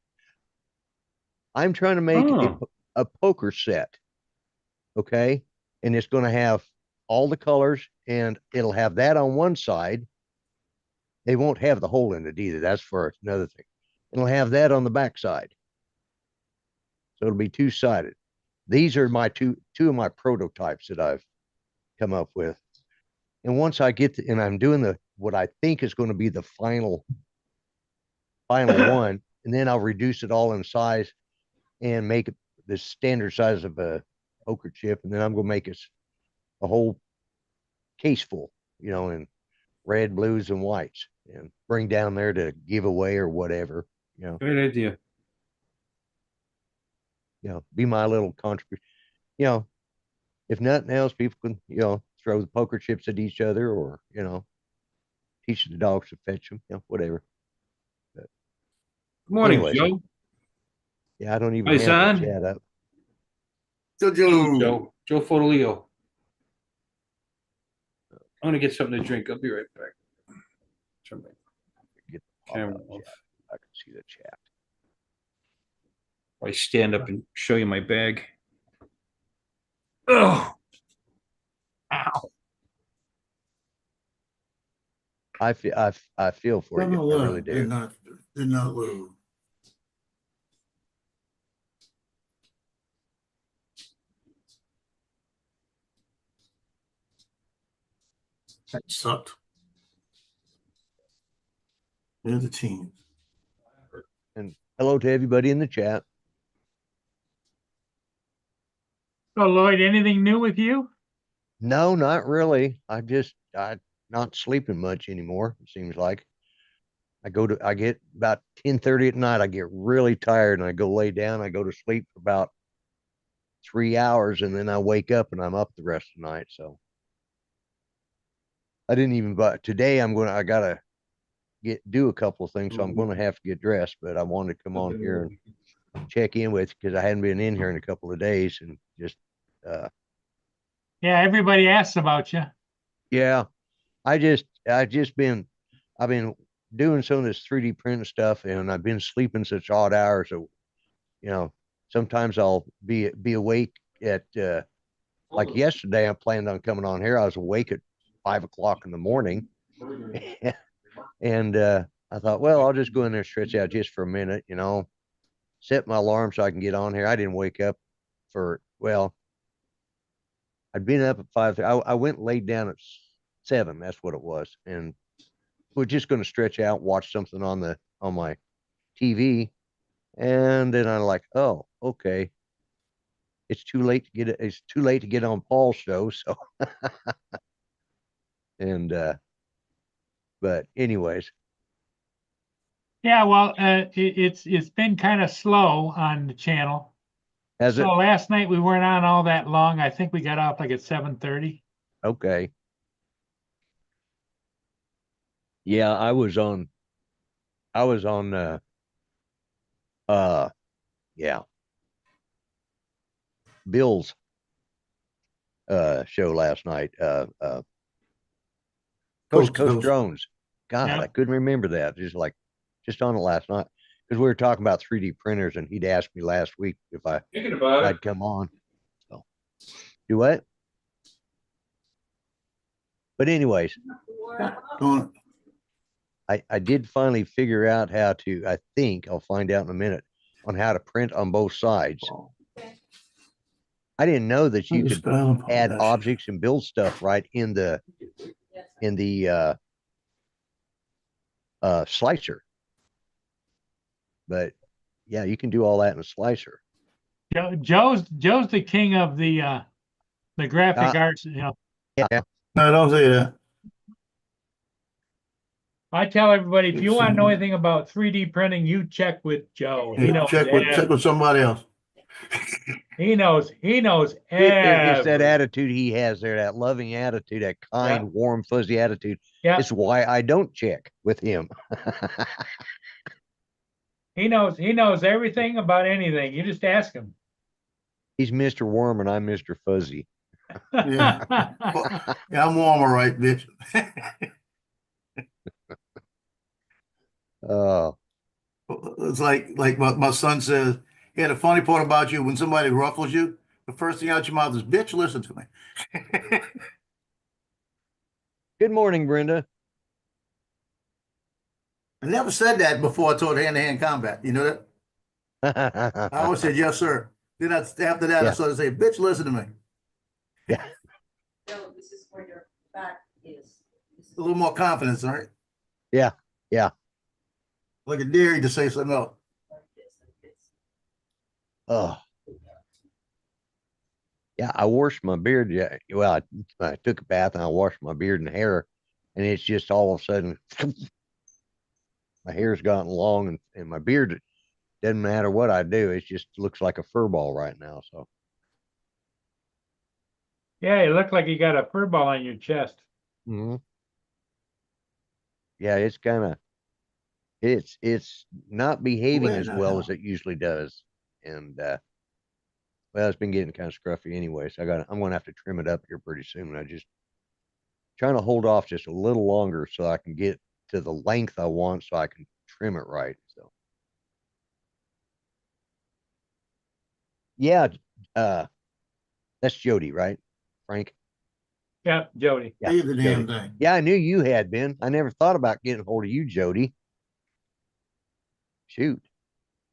G: I'm trying to make
F: Oh.
G: a poker set. Okay. And it's going to have all the colors and it'll have that on one side. They won't have the hole in it either. That's for another thing. It'll have that on the back side. So it'll be two-sided. These are my two of my prototypes that I've come up with. And once I get and I'm doing what I think is going to be the final one, and then I'll reduce it all in size and make it the standard size of a poker chip, and then I'm gonna make it a whole case full, in red, blues, and whites, and bring down there to give away or whatever,
F: Great idea.
G: Be my little contribution. If nothing else, people can, throw the poker chips at each other or, teach the dogs to fetch them, whatever.
F: Good morning,
G: Anyways.
F: Joe.
G: Yeah, I don't even
F: Hi,
G: have
F: son.
G: the chat up.
D: So Joe,
F: Joe Fodolio. I'm gonna get something to drink. I'll be right back. Turn my
G: Get the
F: camera
G: pop-up
F: off.
G: chat. I can see the chat.
F: I stand up and show you my bag. Oh, ow.
G: I feel for you. I really do.
D: Did not lose. That sucked. They're the team.
G: And hello to everybody in the chat.
A: so Lloyd, anything new with you?
G: No, not really. I'm not sleeping much anymore. It seems like I get about 10:30 at night. I get really tired and I go lay down. I go to sleep for about 3 hours and then I wake up and I'm up the rest of the night. So I didn't even, but today I gotta do a couple of things. So I'm going to have to get dressed, but I wanted to come on here and check in with, because I hadn't been in here in a couple of days and just,
A: Yeah, everybody asks about you.
G: yeah, I've been doing some of this 3D printing stuff and I've been sleeping such odd hours. So, sometimes I'll be awake at, like yesterday, I planned on coming on here. I was awake at 5 o'clock in the morning and, I thought, well, I'll just go in there and stretch out just for a minute, set my alarm so I can get on here. I didn't wake up I'd been up at 5. I went and laid down at 7. That's what it was. And we're just going to stretch out, watch something on my TV. And then I'm like, oh, okay. It's too late to get on Paul's show. So, and, but anyways,
A: Yeah, well, it's been kind of slow on the channel.
G: has it?
A: So last night we weren't on all that long. I think we got off like at 7:30.
G: Okay. Yeah, I was on, yeah, Bill's, show last night, Coast to Coast Drones. God,
A: Yeah.
G: I couldn't remember that. Just on it last night. Because we were talking about 3D printers and he'd asked me last week if
F: Thinking about
G: I'd come on. So, do what? But anyways, I did finally figure out how to, I think I'll find out in a minute, on how to print on both sides. I didn't know that you could add objects and build stuff right in the slicer. But yeah, you can do all that in a slicer.
A: Joe's the king of the graphic arts.
G: Yeah.
D: No, don't say that.
A: I tell everybody, if you want to know anything about 3D printing, you check with Joe. He knows
D: Check with somebody else.
A: He knows
G: It's that
A: everything.
G: attitude he has there, that loving attitude, that kind, warm, fuzzy attitude.
A: Yeah,
G: It's why I don't check with him.
A: he knows everything about anything. You just ask him.
G: He's Mr. Warm and I'm Mr. Fuzzy.
D: Yeah. Yeah, I'm warm, all right, bitch.
G: Oh,
D: It's like my son says, yeah, the funny part about you, when somebody ruffles you, the first thing out your mouth is, bitch, listen to me.
G: good morning, Brenda.
D: I never said that before I taught hand-to-hand combat. You know that? I always said, yes, sir. Then after that, I
G: Yeah.
D: started to say, bitch, listen to me.
B: So this is where your back is. This is-
D: A little more confidence, all right?
G: Yeah, yeah.
D: Like a dare you to say something else.
B: like this.
G: Oh, yeah. I washed my beard. Yeah. Well, I took a bath and I washed my beard and hair, and it's just all of a sudden my hair's gotten long and my beard doesn't matter what I do. It just looks like a fur ball right now. So
A: Yeah, you look like you got a fur ball on your chest.
G: mhm. Yeah, it's kind of it's not behaving
D: Where
G: as
D: the
G: well
D: hell?
G: as it usually does. And well, it's been getting kind of scruffy anyway, so I'm gonna have to trim it up here pretty soon. I just trying to hold off just a little longer so I can get to the length I want so I can trim it right. So yeah, that's Jody, right? Frank?
A: Yeah, Jody.
G: Yeah,
D: Say the damn
G: Jody.
D: thing.
G: Yeah, I knew you had been. I never thought about getting hold of you, Jody. Shoot.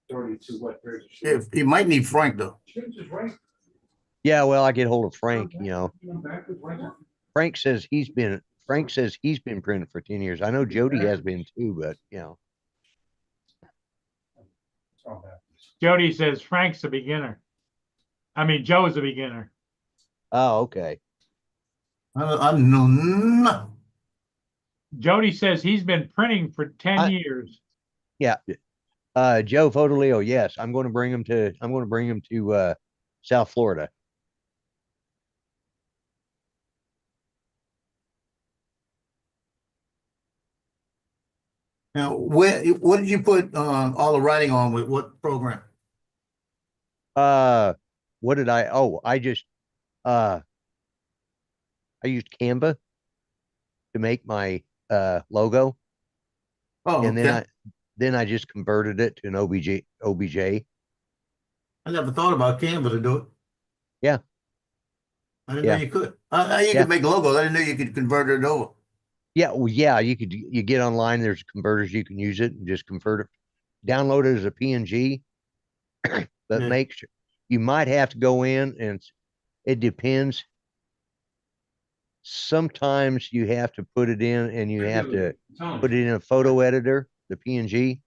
D: If he might need Frank though.
G: Yeah, well, I get hold of Frank, Frank says he's been printing for 10 years. I know Jody has been too, but
A: Jody says Frank's a beginner. I mean, Joe's a beginner.
G: Oh, okay.
D: I know nothing.
A: Jody says he's been printing for 10 years.
G: Yeah. Joe Fodolio, yes. I'm going to bring him to South Florida.
D: Now, what did you put all the writing on with what program?
G: What did I just I used Canva to make my logo,
D: Oh,
G: and
D: okay.
G: then I just converted it to an OBJ.
D: I never thought about Canva to do it.
G: Yeah.
D: I didn't know
G: Yeah.
D: you could. You
G: Yeah.
D: could make logos. I didn't know you could convert it over.
G: Yeah, well, yeah, you get online, there's converters, you can use it and just convert it, download it as a PNG, but
D: Yeah.
G: make sure you might have to go in and it depends. Sometimes you have to put it in and you have to put it in a photo editor, the PNG,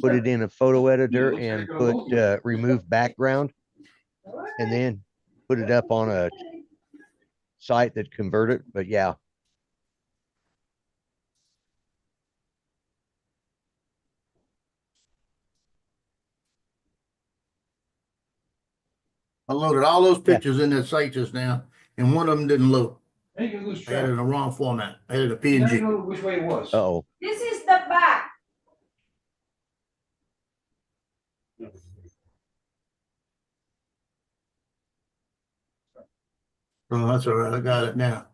G: put it in a photo editor and put remove background, and then put it up on a site that convert it. But yeah,
D: I loaded all those pictures in that site just now, and one of them didn't load. I had it in the wrong format. I had it a PNG.
F: Which way it was.
G: oh,
B: This is the back.
D: Oh, that's all right. I got it now.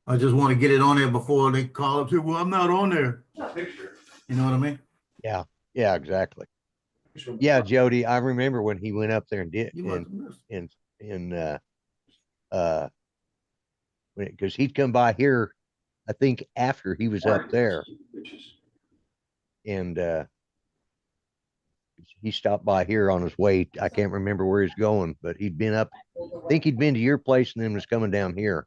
D: I just want to get it on there before they call up. Say, well, I'm not on there. You know what I mean?
G: yeah, exactly. Yeah, Jody, I remember when he went up there and did
D: You must have missed.
G: because he'd come by here, I think after he was up there, and he stopped by here on his way. I can't remember where he's going, but he'd been up. I think he'd been to your place and then was coming down here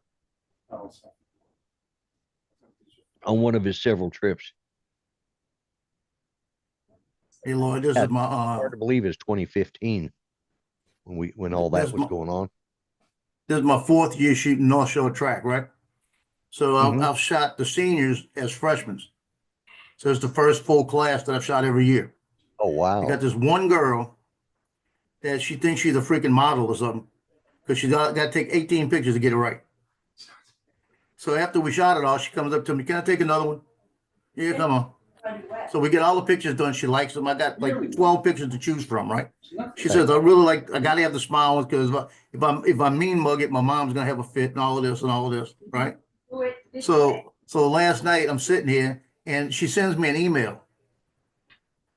G: on one of his several trips.
D: Hey, Lloyd, this is my
G: Hard to believe it's 2015 when all that
D: That's
G: was
D: my-
G: going on.
D: this is my 4th year shooting North Shore track, right? So
G: Mhm.
D: I've shot the seniors as freshmen. So it's the first full class that I've shot every year.
G: Oh,
D: I got
G: wow.
D: this one girl that she thinks she's a freaking model or something because she got to take 18 pictures to get it right. So after we shot it all, she comes up to me, "Can I take another one?" Yeah, come on. So we get all the pictures done. She likes them. I got like 12 pictures to choose from, right? She says, "I really like. I gotta have the smile ones because if I mean mug it, my mom's gonna have a fit and all of this and all of this, right?" So last night I'm sitting here and she sends me an email.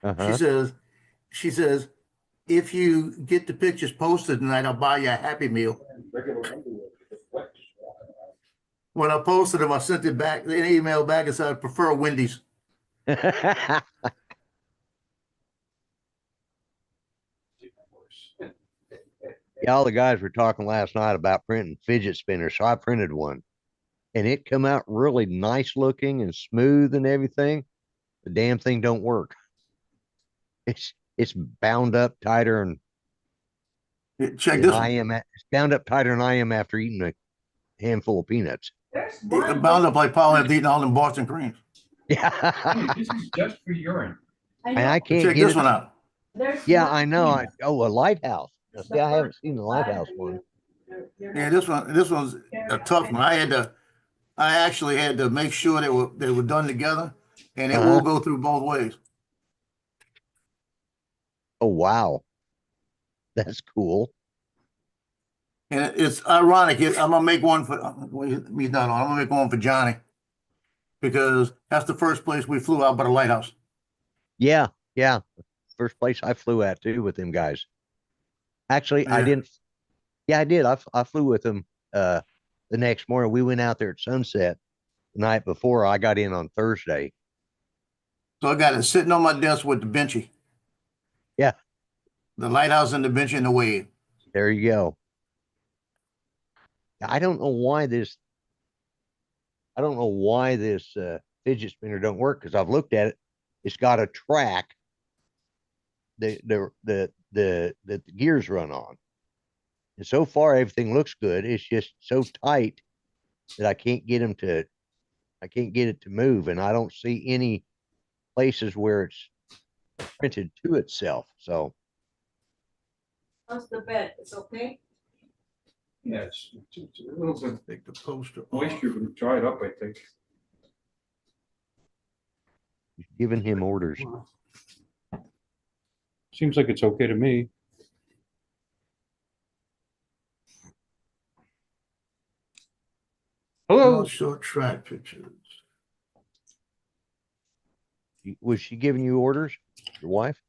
D: She
G: Uh-huh.
D: says, "If you get the pictures posted tonight, I'll buy you a Happy Meal." When I posted them, I sent it back, an email back and said, "I prefer Wendy's."
G: Yeah, all the guys were talking last night about printing fidget spinners, so I printed one, and it come out really nice looking and smooth and everything. The damn thing don't work. It's bound up tighter
D: Check
G: than
D: this
G: I
D: one.
G: am. It's bound up tighter than I am after eating a handful of peanuts.
D: It bound up like Paul had eaten all them Boston creams.
G: Yeah,
F: This is just for urine.
G: and I can't
D: Check
G: get
D: this
G: it.
D: one out.
G: Yeah, I know. A lighthouse. Now, see, I haven't seen the lighthouse one.
D: Yeah, this one's a tough one. I actually had to make sure they were done together, and it will
G: Uh-huh.
D: go through both ways.
G: Oh, wow. That's cool.
D: And it's ironic. I'm gonna make one for he's not on. I'm gonna make one for Johnny because that's the first place we flew out by the lighthouse.
G: Yeah, yeah. First place I flew at too with them guys. Actually, I
D: Yeah.
G: didn't. Yeah, I did. I flew with them the next morning. We went out there at sunset the night before. I got in on Thursday.
D: So I got it sitting on my desk with the benchy,
G: Yeah,
D: the lighthouse and the benchy and the wave.
G: there you go. I don't know why this. I don't know why this fidget spinner don't work because I've looked at it. It's got a track that the gears run on. And so far everything looks good. It's just so tight that I can't get it to move. And I don't see any places where it's printed to itself. So
H: How's the bed? It's okay?
F: Yeah, it's a little bit
D: Take the poster off.
F: moisture would dry it up, I think.
G: giving him orders.
F: Seems like it's okay to me.
D: No
F: Hello.
D: short track pictures.
G: Was she giving you orders? Your wife?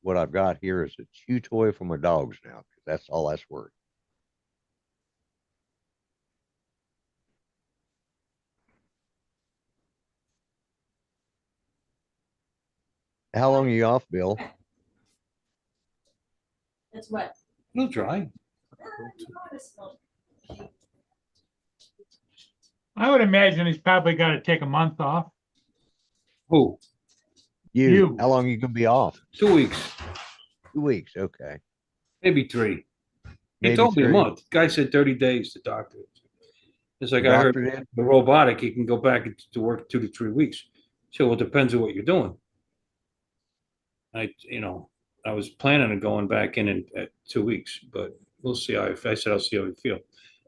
G: What I've got here is a chew toy for my dogs now, because that's all that's worth. How long are you off, Bill?
H: It's wet.
F: It'll dry.
A: I would imagine he's probably got to take a month off.
F: Who?
A: You.
G: How long are you gonna be off?
F: 2 weeks,
G: 2 weeks, okay.
F: maybe 3. He
G: Maybe
F: told me a
G: 3.
F: month. Guy said 30 days, the doctor. It's like I heard
G: Doctor did?
F: the robotic, he can go back to work 2 to 3 weeks. So well, it depends on what you're doing. I was planning on going back in at 2 weeks, but we'll see how, I said, I'll see how we feel.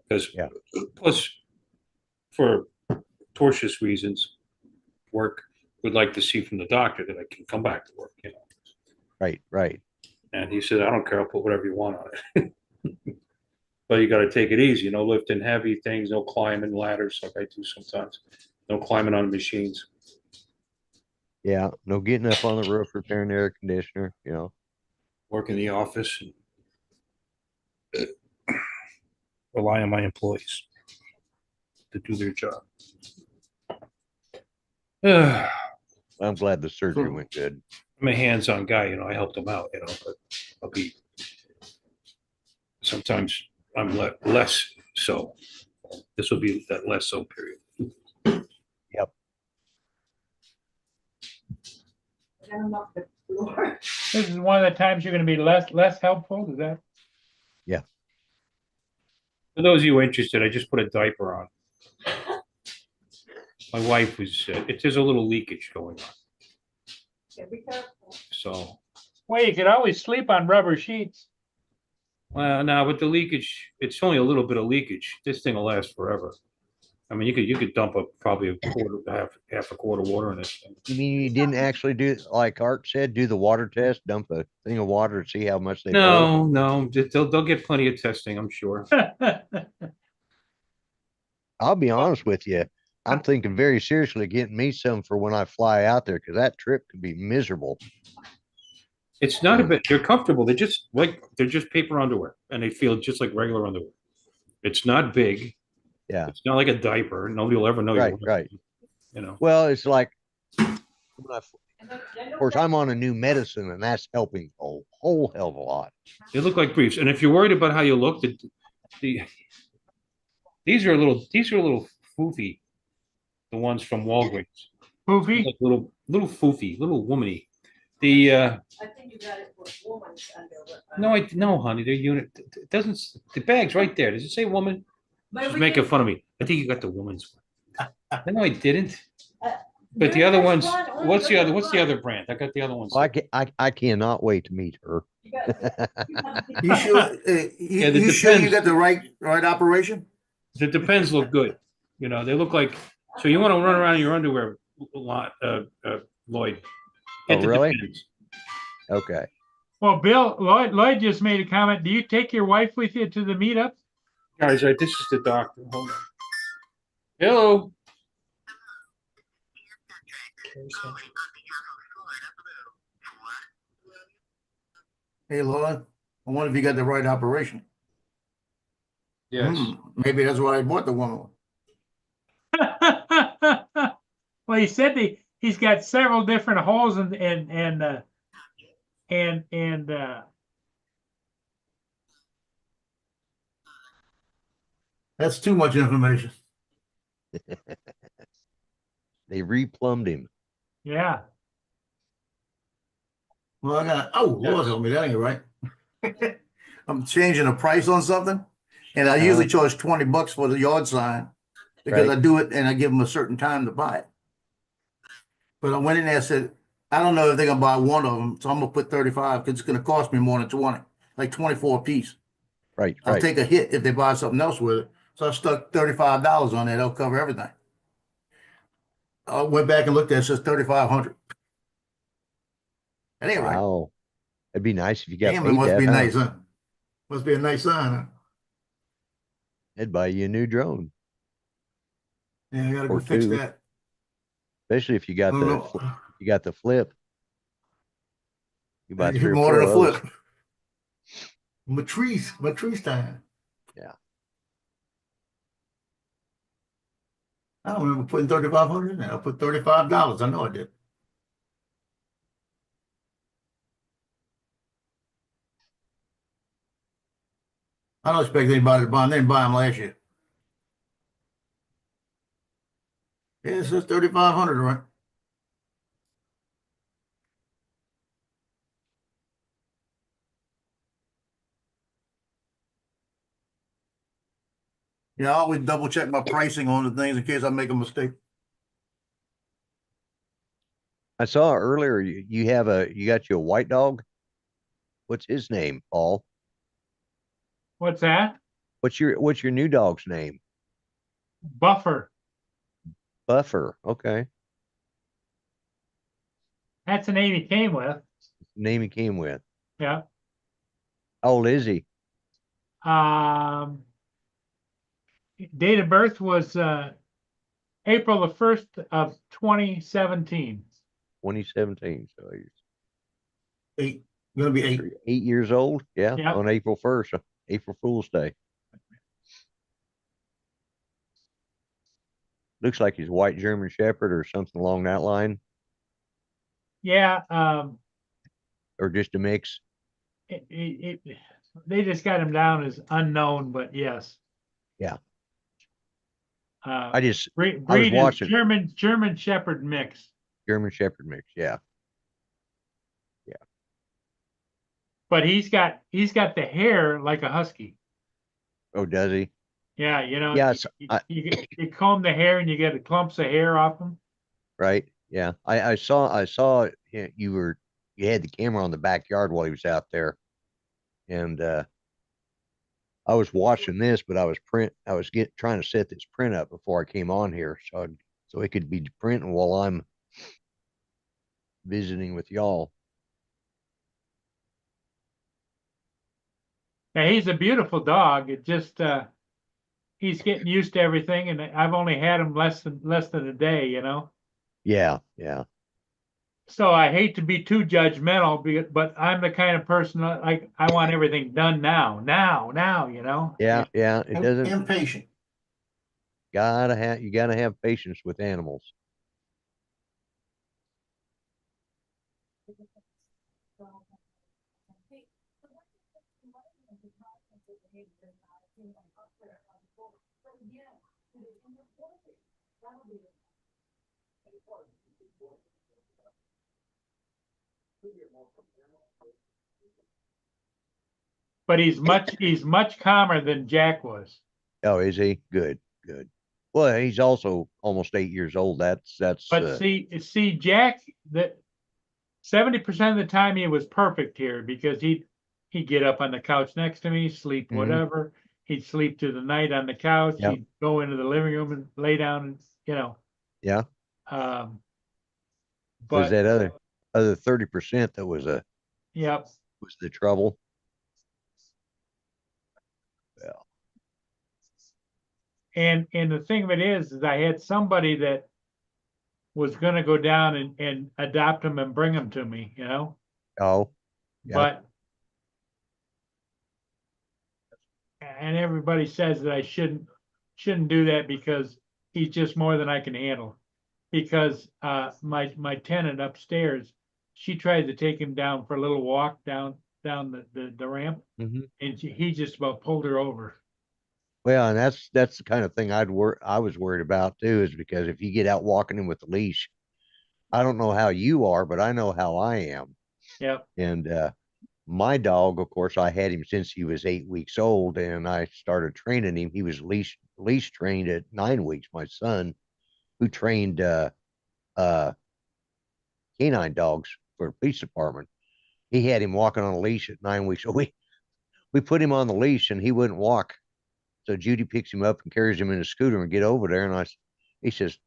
F: Because
G: Yeah.
F: plus, for tortious reasons, work would like to see from the doctor that I can come back to work,
G: Right.
F: And he said, I don't care, I'll put whatever you want on it. But you gotta take it easy, no lifting heavy things, no climbing ladders like I do sometimes, no climbing on machines.
G: Yeah, no getting up on the roof, repairing the air conditioner,
F: Work in the office and rely on my employees to do their job.
G: I'm glad the surgery went good.
F: I'm a hands-on guy, I helped them out, but sometimes I'm less so. This will be that less so period.
H: Get 'em off the floor.
A: This is one of the times you're gonna be less helpful, is that?
F: For those of you interested, I just put a diaper on. My wife was, there's a little leakage going on,
H: Yeah, be careful.
F: so.
A: Well, you could always sleep on rubber sheets.
F: Well, now with the leakage, it's only a little bit of leakage. This thing will last forever. I mean, you could dump probably a quarter, half a quart of water in this thing.
G: You mean you didn't actually do, like Art said, do the water test, dump a thing of water and see how much they hold?
F: No, they'll get plenty of testing, I'm sure.
G: I'll be honest with you. I'm thinking very seriously getting me some for when I fly out there, because that trip could be miserable.
F: It's not a bit, they're comfortable. They're just paper underwear and they feel just like regular underwear. It's not big.
G: Yeah.
F: It's not like a diaper. Nobody will ever know.
G: Right,
F: you're
G: right.
F: You know,
G: Well, it's like, when
H: And then
G: of course, I'm on a new medicine and that's helping a whole hell of a lot.
F: they look like briefs. And if you're worried about how you look, these are a little foofy. The ones from Walgreens,
A: Poofy?
F: like little foofy, little womany. The
H: I think you got it for woman's underwear.
F: no, honey, they're unit. It doesn't. The bag's right there. Does it say woman?
H: But
F: She's
H: we
F: making
H: can-
F: fun of me. I think you got the woman's one. No, I didn't. But the
H: There
F: other
H: is
F: ones,
H: one. Oh,
F: what's the
H: there
F: other?
H: is
F: What's the
H: one.
F: other brand? I got the other ones.
G: Well, I cannot wait to meet her.
H: You got-
D: You sure,
F: Yeah, it
D: you sure you
F: depends.
D: got the right operation?
F: The Depends look good. You know, they look like. So you want to run around in your underwear a lot, Lloyd?
G: Oh,
F: Get the
G: really?
F: Depends.
G: Okay.
A: Well, Lloyd just made a comment. Do you take your wife with you to the meetup?
F: Guys, this is the doctor. Hold on. Hello.
D: Hey, Lord, I wonder if you got the right operation.
F: Yes.
D: Maybe that's why I bought the woman.
A: Well, he said he's got several different holes and
D: That's too much information.
G: They replumbed him.
A: yeah.
D: Well, Lord
F: Yes.
D: help me, that ain't right. I'm changing the price on something, and I usually charge $20 for the yard sign because
G: Right.
D: I do it and I give them a certain time to buy it. But I went in there and said, I don't know if they're gonna buy one of them, so I'm gonna put 35 because it's gonna cost me more than 20, like 24 a piece.
G: Right,
D: I'll
G: right.
D: take a hit if they buy something else with it. So I stuck $35 on there. They'll cover everything. I went back and looked at it, it says 3,500. That ain't right.
G: Wow. It'd be nice if you got
D: Damn, it
G: paid
D: must
G: that,
D: be
G: huh?
D: nice, huh? Must be a nice sign, huh?
G: They'd buy you a new drone,
D: Yeah, I gotta go
G: Or
D: fix
G: two.
D: that.
G: especially if you got
D: I
G: the
D: don't
G: fl-
D: know.
G: you got the flip. You buy three or
D: More
G: four
D: than a
G: of those.
D: flip. Matrice time.
G: Yeah.
D: I don't remember putting 3,500 in there. I put $35. I know I did. I don't expect anybody to buy them. They didn't buy them last year. Yeah, it says 3,500, right? Yeah, I always double check my pricing on the things in case I make a mistake.
G: I saw earlier you got you a white dog. What's his name, Paul?
A: What's that?
G: What's your new dog's name?
A: Buffer.
G: Buffer. Okay.
A: That's the name he came with.
G: Name he came with.
A: Yeah.
G: How old is he?
A: Date of birth was April the 1st of 2017.
G: 2017. So he's
D: Gonna be 8.
G: 8 years old. Yeah.
A: Yeah.
G: On April 1st, April Fool's Day. Looks like he's white German Shepherd or something along that line,
A: Yeah.
G: or just a mix.
A: They just got him down as unknown, but yes.
G: Yeah. I just,
A: breed
G: I was
A: is
G: watching
A: German Shepherd mix.
G: German Shepherd mix. Yeah.
A: But he's got the hair like a husky.
G: Oh, does he?
A: Yeah, you know,
G: Yes.
A: you comb the hair and you get the clumps of hair off them.
G: Right. Yeah. I saw you had the camera on the backyard while he was out there. And, I was watching this, but I was trying to set this print up before I came on here. So it could be printing while I'm visiting with y'all.
A: Now he's a beautiful dog. It just he's getting used to everything, and I've only had him less than a day, you know.
G: Yeah. Yeah.
A: So I hate to be too judgmental, but I'm the kind of person that, like, I want everything done now, you know.
G: Yeah. Yeah. It doesn't,
D: Impatient.
G: you gotta have patience with animals.
A: But he's much calmer than Jack was.
G: Oh, is he? Good. Good. Well, he's also almost 8 years old. That's,
A: But see, Jack, that 70% of the time he was perfect here because he'd get up on the couch next to me, sleep
G: Mhm.
A: whatever. He'd sleep through the night on the couch.
G: Yep.
A: He'd go into the living room and lay down, and you know.
G: yeah.
A: Um,
G: There's
A: but
G: that other 30% that was
A: yep,
G: the trouble. Well,
A: and the thing of it is I had somebody that was going to go down and adopt him and bring him to me, you know.
G: oh, yeah.
A: But and everybody says that I shouldn't do that because he's just more than I can handle. Because my tenant upstairs, she tried to take him down for a little walk down the ramp,
G: Mhm.
A: and he just about pulled her over.
G: Well, and that's the kind of thing I was worried about too, is because if you get out walking him with a leash, I don't know how you are, but I know how I am.
A: Yep.
G: And my dog, of course, I had him since he was 8 weeks old, and I started training him. He was leash trained at 9 weeks. My son, who trained canine dogs for the police department, he had him walking on a leash at 9 weeks. So we put him on the leash, and he wouldn't walk. So Judy picks him up and carries him in a scooter and get over there. And he says,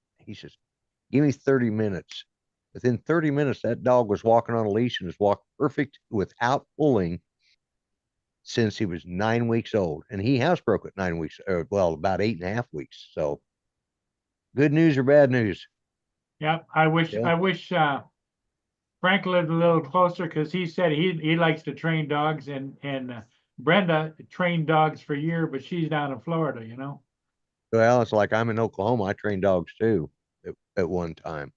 G: give me 30 minutes. Within 30 minutes, that dog was walking on a leash and has walked perfect without pulling since he was 9 weeks old. And he housebroke at 9 weeks, or well, about 8.5 weeks. So good news or bad news?
A: Yep. I wish Frank lived a little closer because he said he likes to train dogs, and Brenda trained dogs for a year, but she's down in Florida, you know.
G: Well, it's like I'm in Oklahoma. I trained dogs too at one time.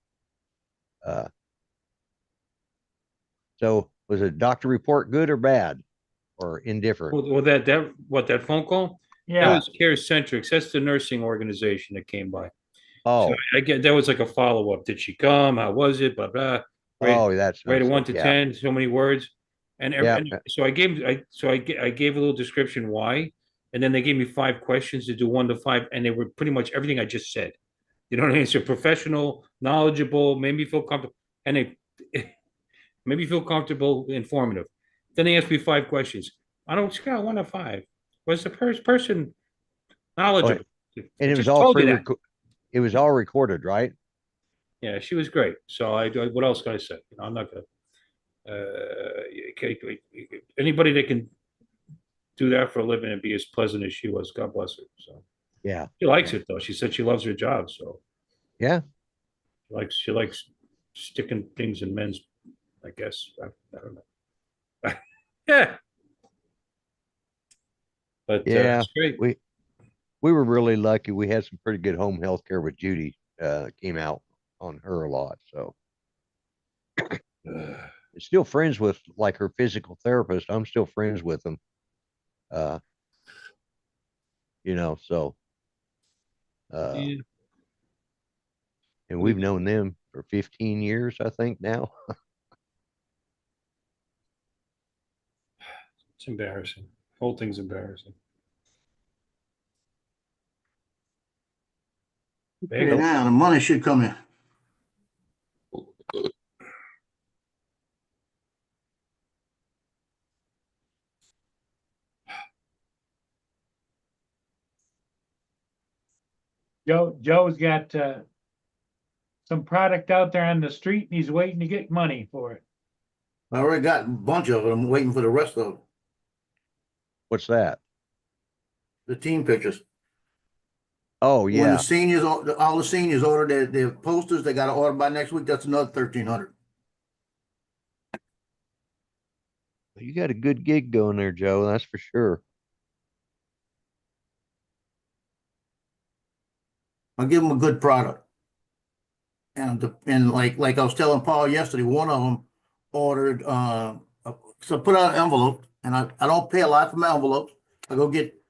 G: So was a doctor report good or bad or indifferent?
F: Well, that phone call? That
A: Yeah.
F: was CareCentrix. That's the nursing organization that came by.
G: Oh,
F: So I get that was like a follow up. Did she come? How was it? Blah blah.
G: oh, that's
F: Rate of
G: nice.
F: 1 to
G: Yeah.
F: 10, so many words. And,
G: Yeah.
F: and so I gave a little description why, and then they gave me 5 questions to do 1 to 5, and they were pretty much everything I just said. You know what I mean? So professional, knowledgeable, made me feel comfortable, and they made me feel comfortable, informative. Then they asked me 5 questions. I don't scale 1 to 5. Was the person knowledgeable?
G: And
F: I
G: it was
F: just
G: all
F: told you that.
G: it was all recorded, right?
F: Yeah, she was great. So what else can I say? You know, I'm not gonna. Anybody that can do that for a living and be as pleasant as she was, God bless her. So
G: Yeah.
F: she likes it though. She said she loves her job. So
G: Yeah.
F: she likes sticking things in men's. I guess I don't know. Yeah, but
G: Yeah.
F: it's great.
G: We were really lucky. We had some pretty good home health care with Judy. Came out on her a lot. So still friends with like her physical therapist. I'm still friends with them. You know, so
F: Yeah.
G: And we've known them for 15 years, I think now.
F: It's embarrassing. Whole thing's embarrassing. There you
D: Okay,
F: go.
D: now the money should come in.
A: Joe's got, some product out there on the street and he's waiting to get money for it.
D: I already got a bunch of them. I'm waiting for the rest of them.
G: What's that?
D: The team pictures.
G: Oh,
D: When
G: yeah.
D: the seniors, all the seniors order their posters, they got to order by next week. That's another 1,300.
G: You got a good gig going there, Joe. That's for sure.
D: I'll give them a good product. And like I was telling Paul yesterday, one of them ordered, so I put out an envelope, and I don't pay a lot for my envelopes. I go get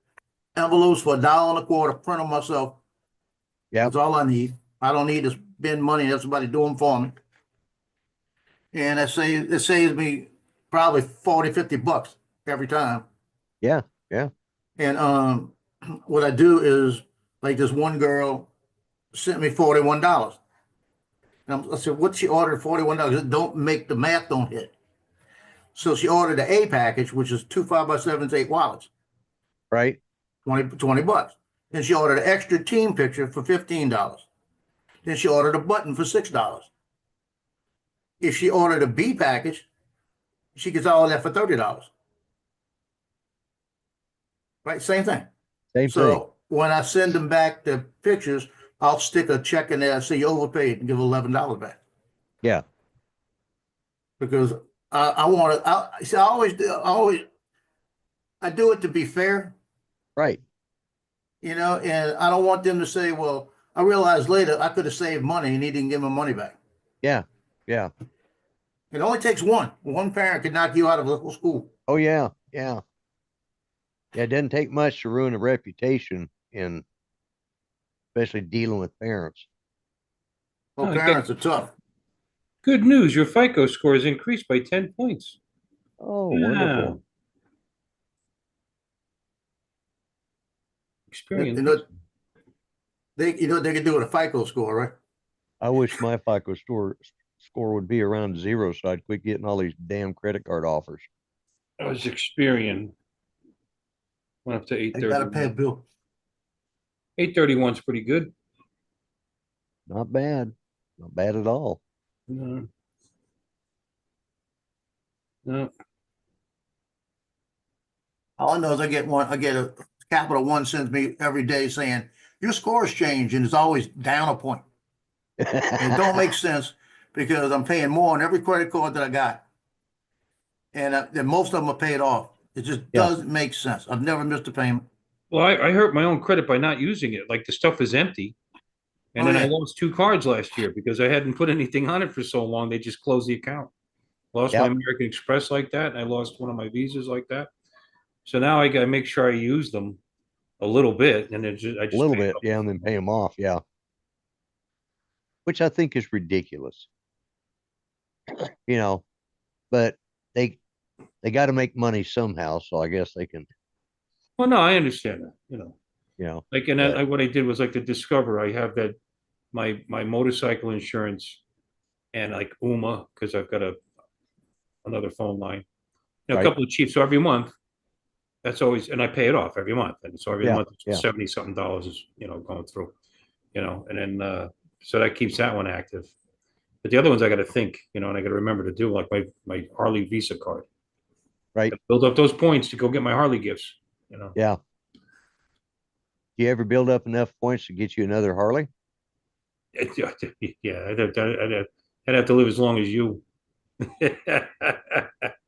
D: envelopes for $1.25, print them myself.
G: Yeah.
D: That's all I need. I don't need to spend money. Have somebody do them for me. And it saves me probably 40, 50 bucks every time.
G: Yeah. Yeah.
D: And what I do is, like, this one girl sent me $41. And I said, what she ordered $41? Don't make the math don't hit. So she ordered the A package, which is 2 5x7s, 8 wallets,
G: Right.
D: 20 bucks. Then she ordered an extra team picture for $15. Then she ordered a button for $6. If she ordered a B package, she gets all of that for $30. Right? Same thing.
G: Same thing.
D: So when I send them back the pictures, I'll stick a check in there and say you overpaid and give $11 back.
G: Yeah.
D: Because I want to. I do it to be fair,
G: Right.
D: and I don't want them to say, "Well, I realized later I could have saved money and he didn't give my money back."
G: Yeah. Yeah.
D: It only takes one. One parent could knock you out of the whole school.
G: Oh, yeah. Yeah. Yeah. It doesn't take much to ruin a reputation in especially dealing with parents.
D: Well,
F: Okay.
D: parents are tough.
F: Good news. Your FICO score has increased by 10 points.
G: Oh,
F: Yeah.
G: wonderful.
F: Experience.
D: They can do with a FICO score, right?
G: I wish my FICO score would be around zero so I'd quit getting all these damn credit card offers.
F: I was Experian. Went up to
D: They got to pay a
F: 831.
D: bill.
F: 831's pretty good.
G: Not bad. Not bad at all.
F: No. No.
D: All I know is I get a Capital One sends me every day saying your score's changed, and it's always down a point. And it don't make sense because I'm paying more on every credit card that I got, and most of them are paid off. It just
G: Yeah.
D: doesn't make sense. I've never missed a payment.
F: Well, I hurt my own credit by not using it. Like the stuff is empty. And
D: Oh,
F: then I
D: yeah.
F: lost 2 cards last year because I hadn't put anything on it for so long. They just closed the account. Lost my
G: Yep.
F: American Express like that. And I lost one of my visas like that. So now I got to make sure I use them a little bit. And I
G: A
F: just
G: little
F: pay
G: bit,
F: them.
G: yeah, and then pay them off, yeah. Which I think is ridiculous. But they got to make money somehow, so I guess they can,
F: Well, no, I understand that, like, and
G: but-
F: what I did was like to Discover, I have that, my motorcycle insurance and like UMA, because I've got another phone line, a
G: Right.
F: couple of cheap. So every month, that's always, and I pay it off every month. And so every
G: Yeah,
F: month,
G: yeah.
F: 70 something dollars is, going through, and then, so that keeps that one active. But the other ones I got to think, and I got to remember to do, like my Harley Visa card.
G: Right.
F: Build up those points to go get my Harley gifts,
G: Yeah. Do you ever build up enough points to get you another Harley?
F: Yeah, I'd have to live as long as you.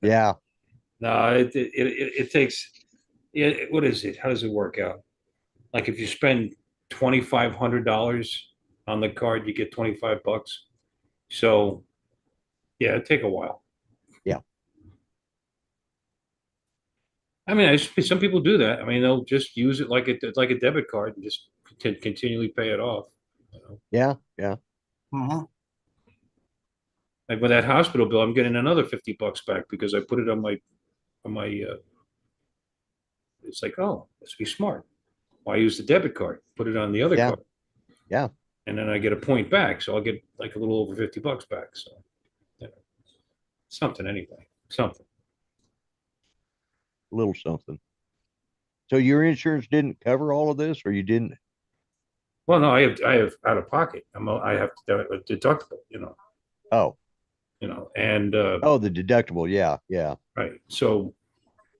G: Yeah.
F: No, it takes, what is it? How does it work out? Like if you spend $2,500 on the card, you get 25 bucks. So yeah, it'd take a while.
G: Yeah.
F: I mean, some people do that. I mean, they'll just use it like a debit card and just can continually pay it off. You know?
G: Yeah, yeah.
D: Mhm.
F: Like with that hospital bill, I'm getting another $50 back because I put it on my. It's like, oh, let's be smart. Why use the debit card? Put it on the other
G: Yeah.
F: card.
G: Yeah.
F: And then I get a point back, so I'll get like a little over $50 back. So, you know, something anyway, something.
G: A little something. So your insurance didn't cover all of this, or you didn't?
F: Well, no, I have out of pocket. I have a deductible,
G: Oh,
F: and
G: oh, the deductible. Yeah, yeah.
F: right. So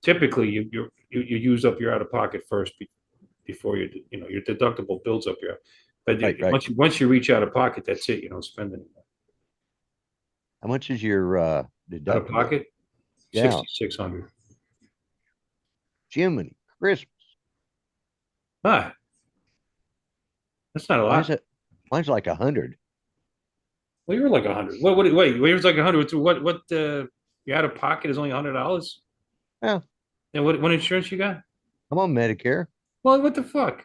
F: typically, you use up your out of pocket first before your deductible builds up your. But
G: Right, right.
F: once you reach out of pocket, that's it. You don't spend anymore.
G: How much is your
F: Out of
G: deductible?
F: pocket,
G: Yeah.
F: 6,600.
G: Jiminy Christmas.
F: Ah, that's not a lot.
G: Mine's, mine's like 100.
F: Well, you were like 100. Wait, yours like 100. What? Your out of pocket is only $100.
G: Yeah.
F: And what insurance you got?
G: I'm on Medicare.
F: Well, what the fuck?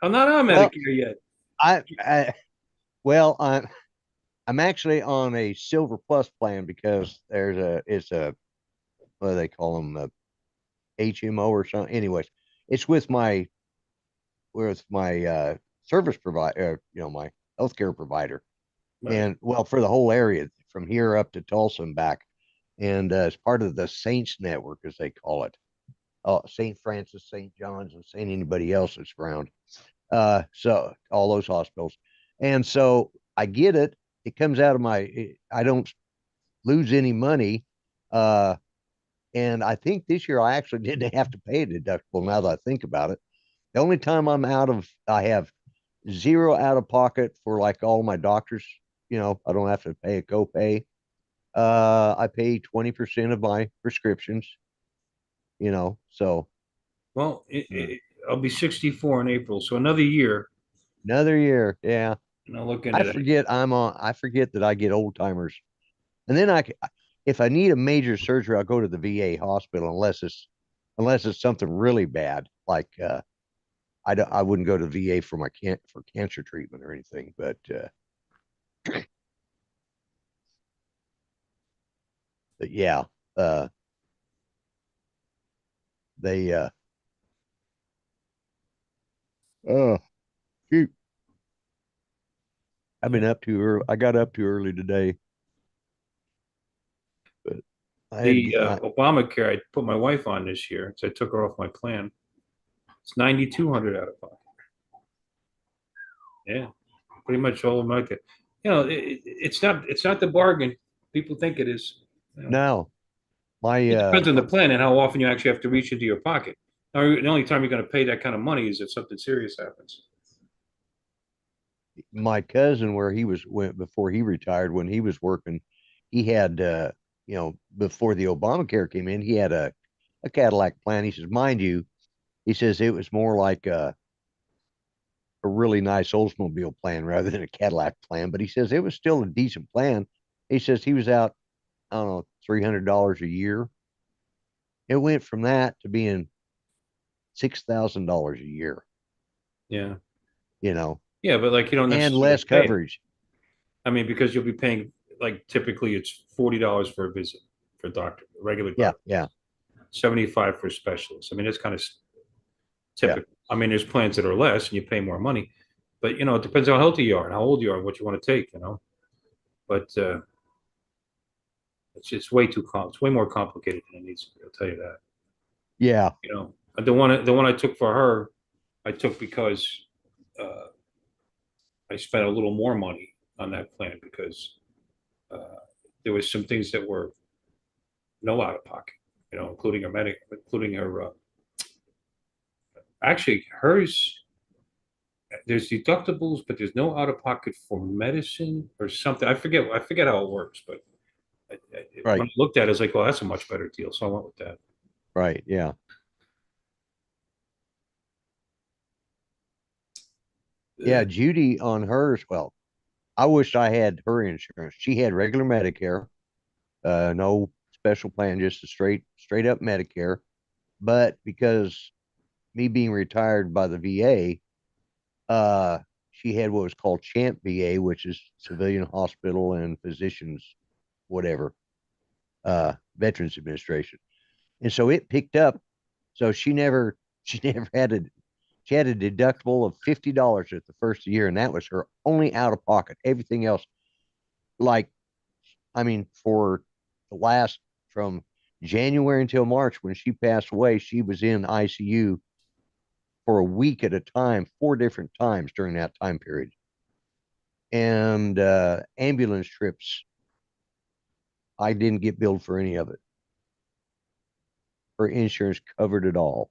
F: I'm not on
G: Well,
F: Medicare yet.
G: Well, I'm actually on a Silver Plus plan because it's a, what do they call them? HMO or something. Anyways, it's with my service provider, my healthcare provider.
F: Right.
G: And well, for the whole area from here up to Tulsa and back. And it's part of the Saints Network, as they call it. St. Francis, St. John's, and St. anybody else that's around. So all those hospitals. And so I get it. It comes out of I don't lose any money. And I think this year I actually didn't have to pay a deductible now that I think about it. The only time I have zero out of pocket for like all my doctors, I don't have to pay a copay. I pay 20% of my prescriptions, so
F: Well, I'll be 64 in April, so another year.
G: another year. Yeah.
F: I'll look into
G: I
F: that.
G: forget that I get old timers. And then if I need a major surgery, I'll go to the VA hospital unless it's something really bad. Like, I wouldn't go to VA for for cancer treatment or anything, but yeah, they oh shoot, I've been up too early. I got up too early today, but I had to
F: The
G: get my
F: Obamacare, I put my wife on this year, so I took her off my plan. It's 9,200 out of pocket. Yeah, pretty much all of my. It's not the bargain people think it is.
G: no, my
F: It depends on the plan and how often you actually have to reach into your pocket. Now, the only time you're going to pay that kind of money is if something serious happens.
G: my cousin where went before he retired when he was working, he had before the Obamacare came in, he had a Cadillac plan. He says, mind you, he says it was more like a really nice Oldsmobile plan rather than a Cadillac plan, but he says it was still a decent plan. He says he was out, I don't know, $300 a year. It went from that to being $6,000 a year,
F: Yeah.
G: Yeah,
F: but like you don't
G: and
F: necessarily
G: less
F: pay it.
G: coverage.
F: I mean, because you'll be paying like typically it's $40 for a visit for a doctor, a regular
G: Yeah,
F: doctor.
G: yeah.
F: 75 for a specialist. I mean, it's kind of typical. I mean, there's plans that are less and you pay more money, but it depends on how healthy you are and how old you are and what you want to take, But it's just it's way more complicated than it needs to be. I'll tell you that.
G: Yeah.
F: The one I took for her, I took because I spent a little more money on that plan because there was some things that were no out of pocket, including her actually hers. There's deductibles, but there's no out of pocket for medicine or something. I forget how it works, but
G: Right.
F: when I looked at it, I was like, well, that's a much better deal. So I went with that.
G: Right. Yeah. Yeah. Judy on hers. Well, I wish I had her insurance. She had regular Medicare, no special plan, just a straight up Medicare. But because me being retired by the VA, she had what was called CHAMP VA, which is Civilian Hospital and Physicians, whatever, Veterans Administration. And so it picked up. So she never had she had a deductible of $50 at the first year, and that was her only out of pocket. Everything else, like, I mean, for the last from January until March, when she passed away, she was in ICU for a week at a time, 4 different times during that time period. And ambulance trips, I didn't get billed for any of it. Her insurance covered it all.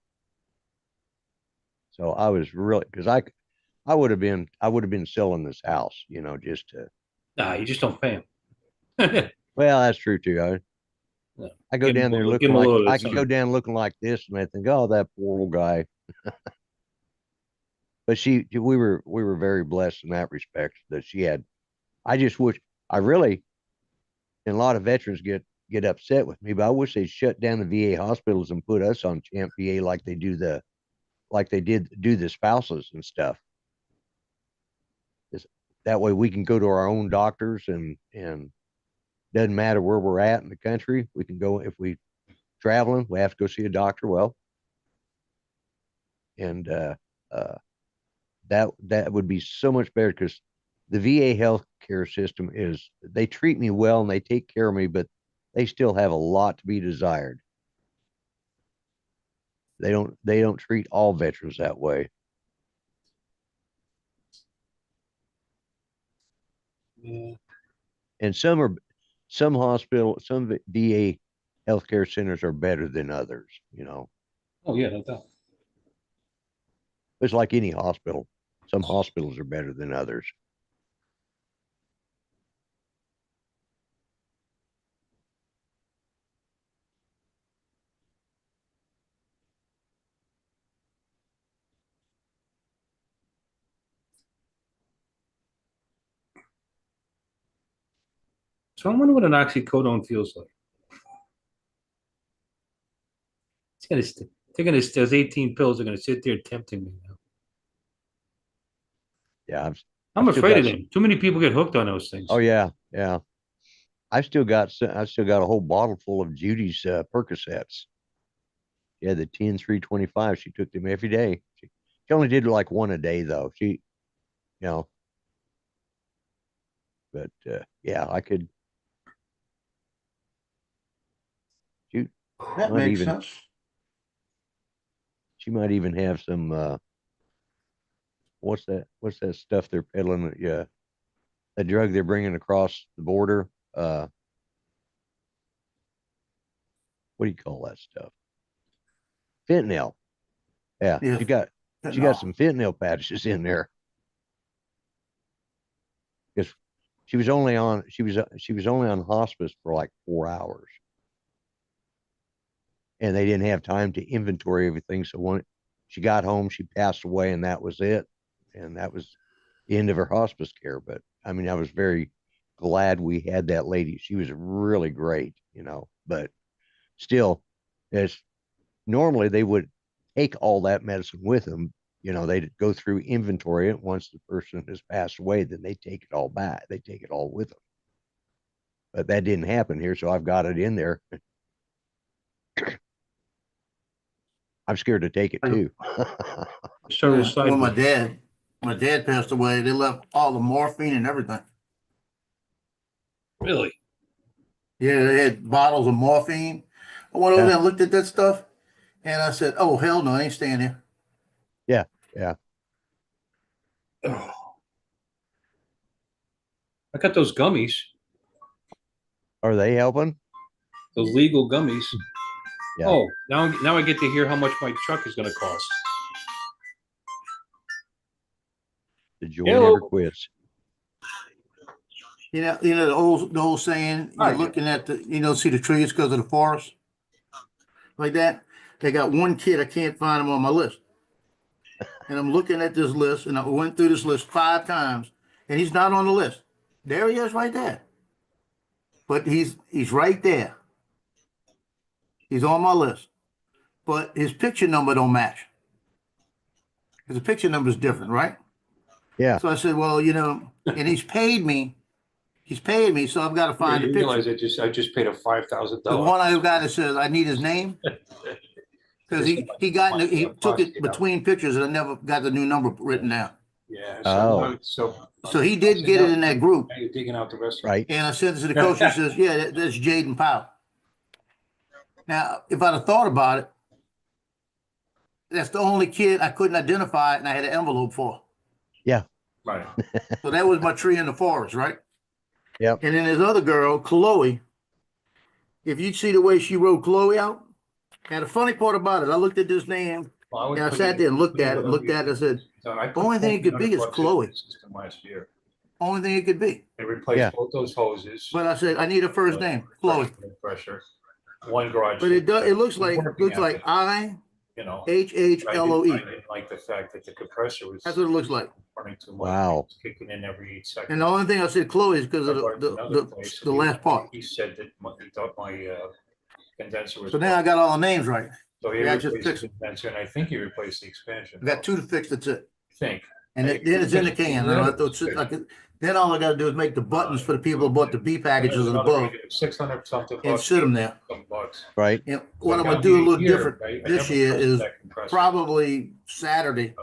G: So I was really, because I would have been selling this house, you know, just to.
F: Nah, you just don't pay him.
G: Well, that's true too.
F: Yeah.
G: I go
F: Give him
G: down
F: a
G: there
F: little-
G: looking
F: give him a
G: like
F: little
G: I can go
F: something.
G: down looking like this, and I think, oh, that poor old guy. But we were very blessed in that respect that she had. I just wish I really, and a lot of veterans get upset with me, but I wish they'd shut down the VA hospitals and put us on CHAMP VA like they did the spouses and stuff. That way we can go to our own doctors and doesn't matter where we're at in the country. We can go if we traveling, we have to go see a doctor. Well, and that would be so much better because the VA healthcare system they treat me well and they take care of me, but they still have a lot to be desired. They don't treat all veterans that way.
F: Yeah.
G: And some VA healthcare centers are better than others, you know.
F: Oh yeah, no doubt.
G: It's like any hospital. Some hospitals are better than others.
F: So I wonder what an oxycodone feels like. Those 18 pills are gonna sit there tempting me now.
G: Yeah,
F: I'm
G: I've still
F: afraid of
G: got
F: them. Too many people get hooked on those things.
G: Oh yeah, yeah. I've still got a whole bottle full of Judy's Percocets. Yeah, the 10-325. She took them every day. She only did like one a day though. You know, but yeah, I could. Shoot,
D: That
G: Might
D: makes
G: even-
D: sense.
G: she might even have some. What's that stuff they're peddling? Yeah, the drug they're bringing across the border. What do you call that stuff? Fentanyl. Yeah,
D: Yeah.
G: she got
D: No.
G: some fentanyl patches in there. Because she was only on hospice for like 4 hours. And they didn't have time to inventory everything. So when she got home, she passed away and that was it. And that was the end of her hospice care. But I mean, I was very glad we had that lady. She was really great, you know, but still, as normally they would take all that medicine with them. You know, they'd go through inventory it. Once the person has passed away, then they take it all back. They take it all with them. But that didn't happen here. So I've got it in there. I'm scared to take it too.
F: Several
D: Yeah, when
F: side.
D: my dad passed away, they left all the morphine and everything.
F: Really?
D: Yeah, they had bottles of morphine. I went over
G: Yeah.
D: there and looked at that stuff, and I said, "Oh hell no, I ain't staying here."
F: Oh. I got those gummies,
G: Are they helping?
F: those legal gummies.
G: Yeah.
F: Oh, now I get to hear how much my truck is going to cost.
G: The joy
F: Hello.
G: never quits.
D: You know the old saying. You're
F: Right.
D: looking at see the trees because of the forest, like that. They got one kid I can't find him on my list, and I'm looking at this list, and I went through this list 5 times, and he's not on the list. There he is, right there. But he's right there. He's on my list, but his picture number don't match. because the picture number is different, right?
G: Yeah.
D: So I said, well, and he's paid me, so I've got to find the
F: You realize
D: picture.
F: I just paid a $5,000.
D: The one I got that says I need his name, because he took it between pictures and I never got the new number written down.
F: Yeah.
G: Oh.
D: So he did get it in that group.
F: Now you're digging out the rest.
G: Right.
D: And I said to the coach, he says, yeah, that's Jaden Powell. Now, if I'd have thought about it, that's the only kid I couldn't identify and I had an envelope for.
F: Right.
D: So that was my tree in the forest, right?
G: Yep.
D: And then this other girl, Chloe, if you'd see the way she wrote Chloe out, and the funny part about it, I looked at this name, and I sat there and looked at it, I said, only thing it could be is Chloe.
F: Last year.
D: only thing it could be.
F: They replaced
G: Yeah.
F: both those hoses.
D: But I said, I need a first name, Chloe.
F: Pressure. One garage.
D: But it does, it looks like
F: Working at it,
D: I
F: You know.
D: H H
F: I
D: L O E.
F: didn't like the fact that the compressor was.
D: That's what it looks like.
F: Running too much.
G: Wow.
F: It was kicking in every 8 seconds.
D: And the only thing I said Chloe is because of the last part.
F: He said that he thought my condenser was.
D: So now I got all the names right.
F: So he
D: yeah, I just
F: replaced
D: fixed
F: the condenser, and I think he replaced the expansion.
D: I got two to fix, that's it.
F: I think.
D: And then it's in the can. I don't have to sit like it. Then all I gotta do is make the buttons for the people who bought the B packages and above
F: 600 something
D: and
F: bucks.
D: sit them there.
F: Some bucks.
G: Right.
D: And
F: So
D: what I'm
F: I
D: gonna
F: got
D: do a
F: me
D: little
F: here,
D: different
F: right? I
D: this
F: never
D: year
F: touched
D: is
F: that compressor.
D: probably Saturday.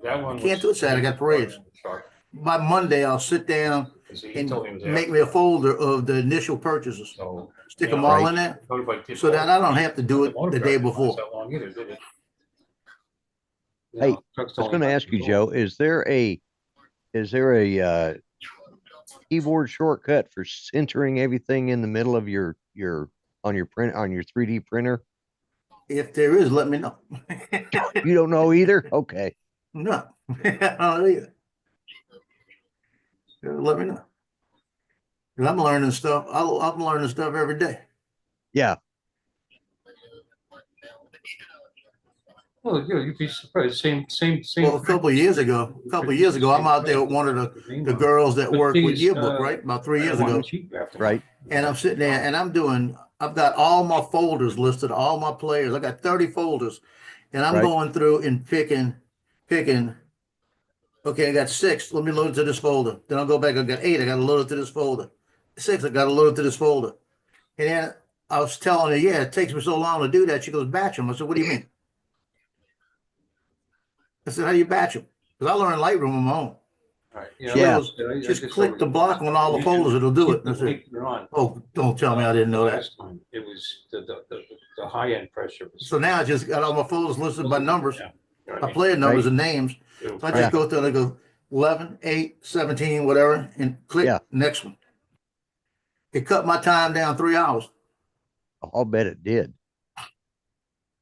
F: That one.
D: Can't do it Saturday, I got parades. By Monday, I'll sit down and make me a folder of the initial purchases.
F: So.
D: Stick
F: you
D: them
F: know,
D: all
G: right.
D: in there
F: Nobody did
D: so that I don't have to do it
F: motor
D: the day
F: drive didn't last
D: before.
F: that long either, did it? You
G: Hey,
F: know, trucks
G: I was
F: only
G: going to
F: got
G: ask you,
F: control.
G: Joe, is there a keyboard shortcut for centering everything in the middle of your on your 3D printer?
D: If there is, let me know.
G: You don't know either? Okay.
D: No, I don't know either. Let me know. 'Cause I'm learning stuff. I'm learning stuff every day.
G: Yeah.
F: Well, you'd be surprised. Same.
D: Well, a couple of years ago, I'm out there with one of the girls that work with Yearbook, right? About 3 years ago.
G: Right.
D: And I'm sitting there and I've got all my folders listed, all my players. I got 30 folders. And I'm
G: Right.
D: going through and picking. Okay, I got 6. Let me load it to this folder. Then I'll go back. I got 8. I got to load it to this folder. 6. I got to load it to this folder. And then I was telling her, yeah, it takes me so long to do that. She goes, batch them. I said, what do you mean? I said, how do you batch them? Because I learned Lightroom on my own.
F: Right.
G: Yeah.
D: Just click the block on all the folders, it'll do it. I said, oh, don't tell me I didn't know that.
F: Last time, it was the high end pressure. Was,
D: So now I just got all my folders listed by numbers,
F: Yeah. You know what
D: my
F: I mean?
D: player numbers
G: Right.
D: and names.
F: It-
D: So I just go through and I go 11, 8, 17, whatever, and click
G: Yeah.
D: next one. It cut my time down 3 hours.
G: I'll bet it did.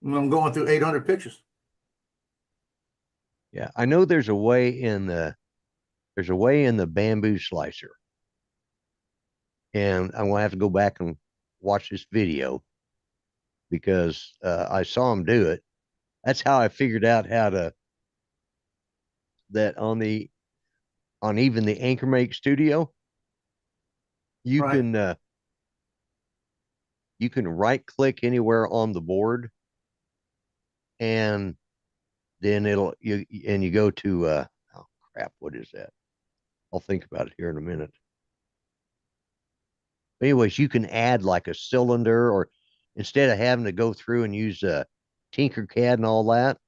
D: And I'm going through 800 pictures.
G: Yeah. I know there's a way in the bamboo slicer. And I'm gonna have to go back and watch this video because I saw him do it. That's how I figured out that on even the Anchor Make Studio, you
D: Right.
G: can right click anywhere on the board and then you go to oh crap, what is that? I'll think about it here in a minute. Anyways, you can add like a cylinder, or instead of having to go through and use Tinkercad and all that,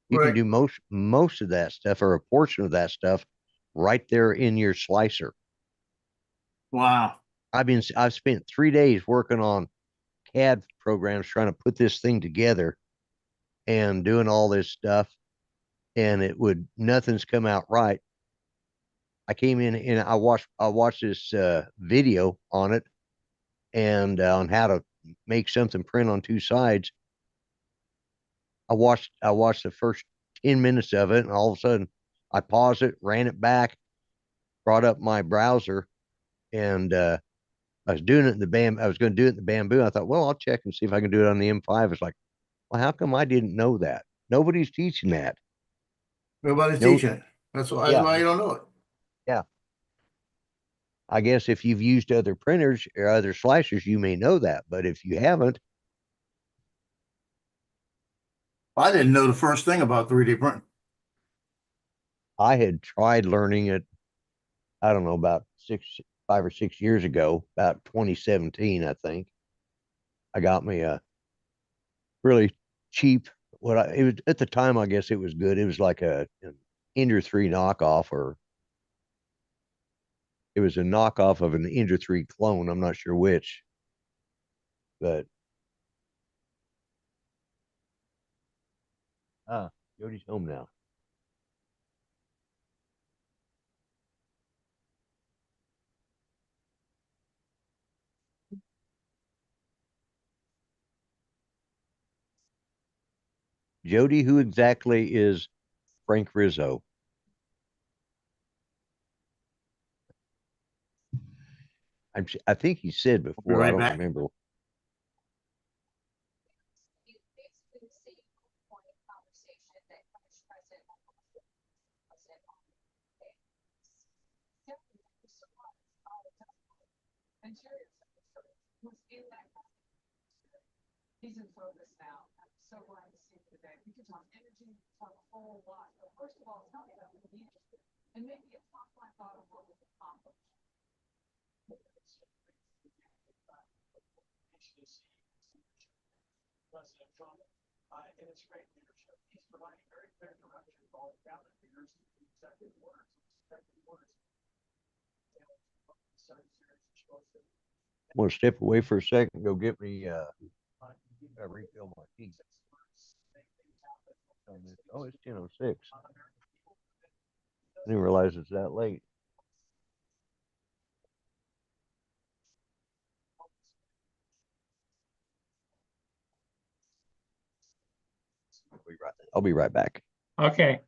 G: you can
D: Right.
G: do most of that stuff or a portion of that stuff right there in your slicer.
D: Wow.
G: I've spent 3 days working on CAD programs trying to put this thing together and doing all this stuff, and nothing's come out right. I came in and I watched this video on it and on how to make something print on 2 sides. I watched the first 10 minutes of it, and all of a sudden I paused it, ran it back, brought up my browser, and I was doing it in I was going to do it in the Bamboo. I thought, well, I'll check and see if I can do it on the M5. It's like, well, how come I didn't know that? Nobody's teaching that.
D: Nobody's
G: Nope.
D: teaching it. That's why
G: Yeah.
D: you don't know it.
G: I guess if you've used other printers or other slicers, you may know that. But if you haven't,
D: I didn't know the first thing about 3D printing.
G: I had tried learning it, I don't know, about 5 or 6 years ago, about 2017, I think. I got me a really cheap, it was at the time, I guess it was good. It was like an Ender 3 knockoff, or it was a knockoff of an Ender 3 clone. I'm not sure which, but Jody's home now. Jody, who exactly is Frank Rizzo? I think he said before.
D: right
G: I don't
D: back.
G: remember.
B: It's basically the same point of conversation that Vice President was in on. Simply, the response all the time. And Jerry was in that. He's in focus now. I'm so glad to see him today. We can talk energy, talk a whole lot. But first of all, tell me about the leadership and maybe a top line thought of what we've accomplished. President Trump, and it's great leadership. He's providing very clear direction for all the cabinet leaders, executive orders.
G: I'm gonna step away for a second, go get me refill my tea. Oh, it's 10:06. I didn't realize it's that late. I'll be right back.
A: Okay.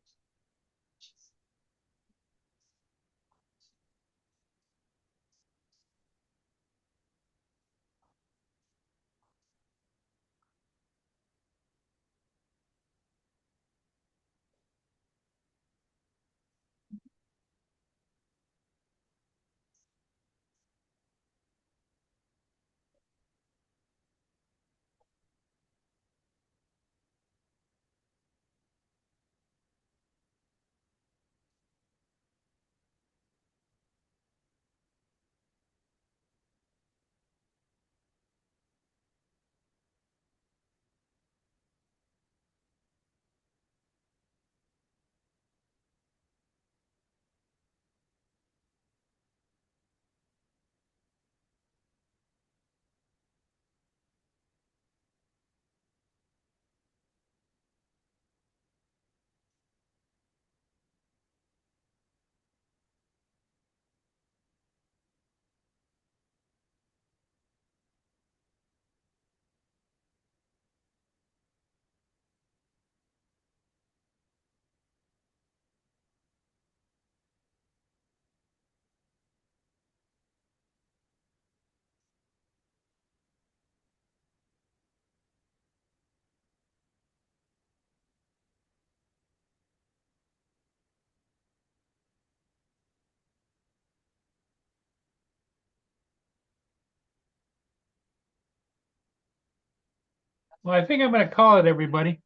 A: Well, I think I'm going to call it, everybody.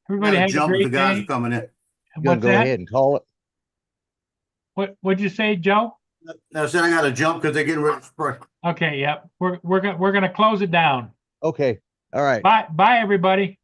A: Everybody
D: Gotta
A: have a
D: jump if the
A: great
D: guys are
A: day.
D: coming in.
G: You gonna
A: What's
G: go
A: that?
G: ahead and call it?
A: What'd you say, Joe?
D: I said I gotta jump because they're getting ready to spray.
A: Okay, yep. We're gonna close it down.
G: Okay. All right.
A: Bye, everybody.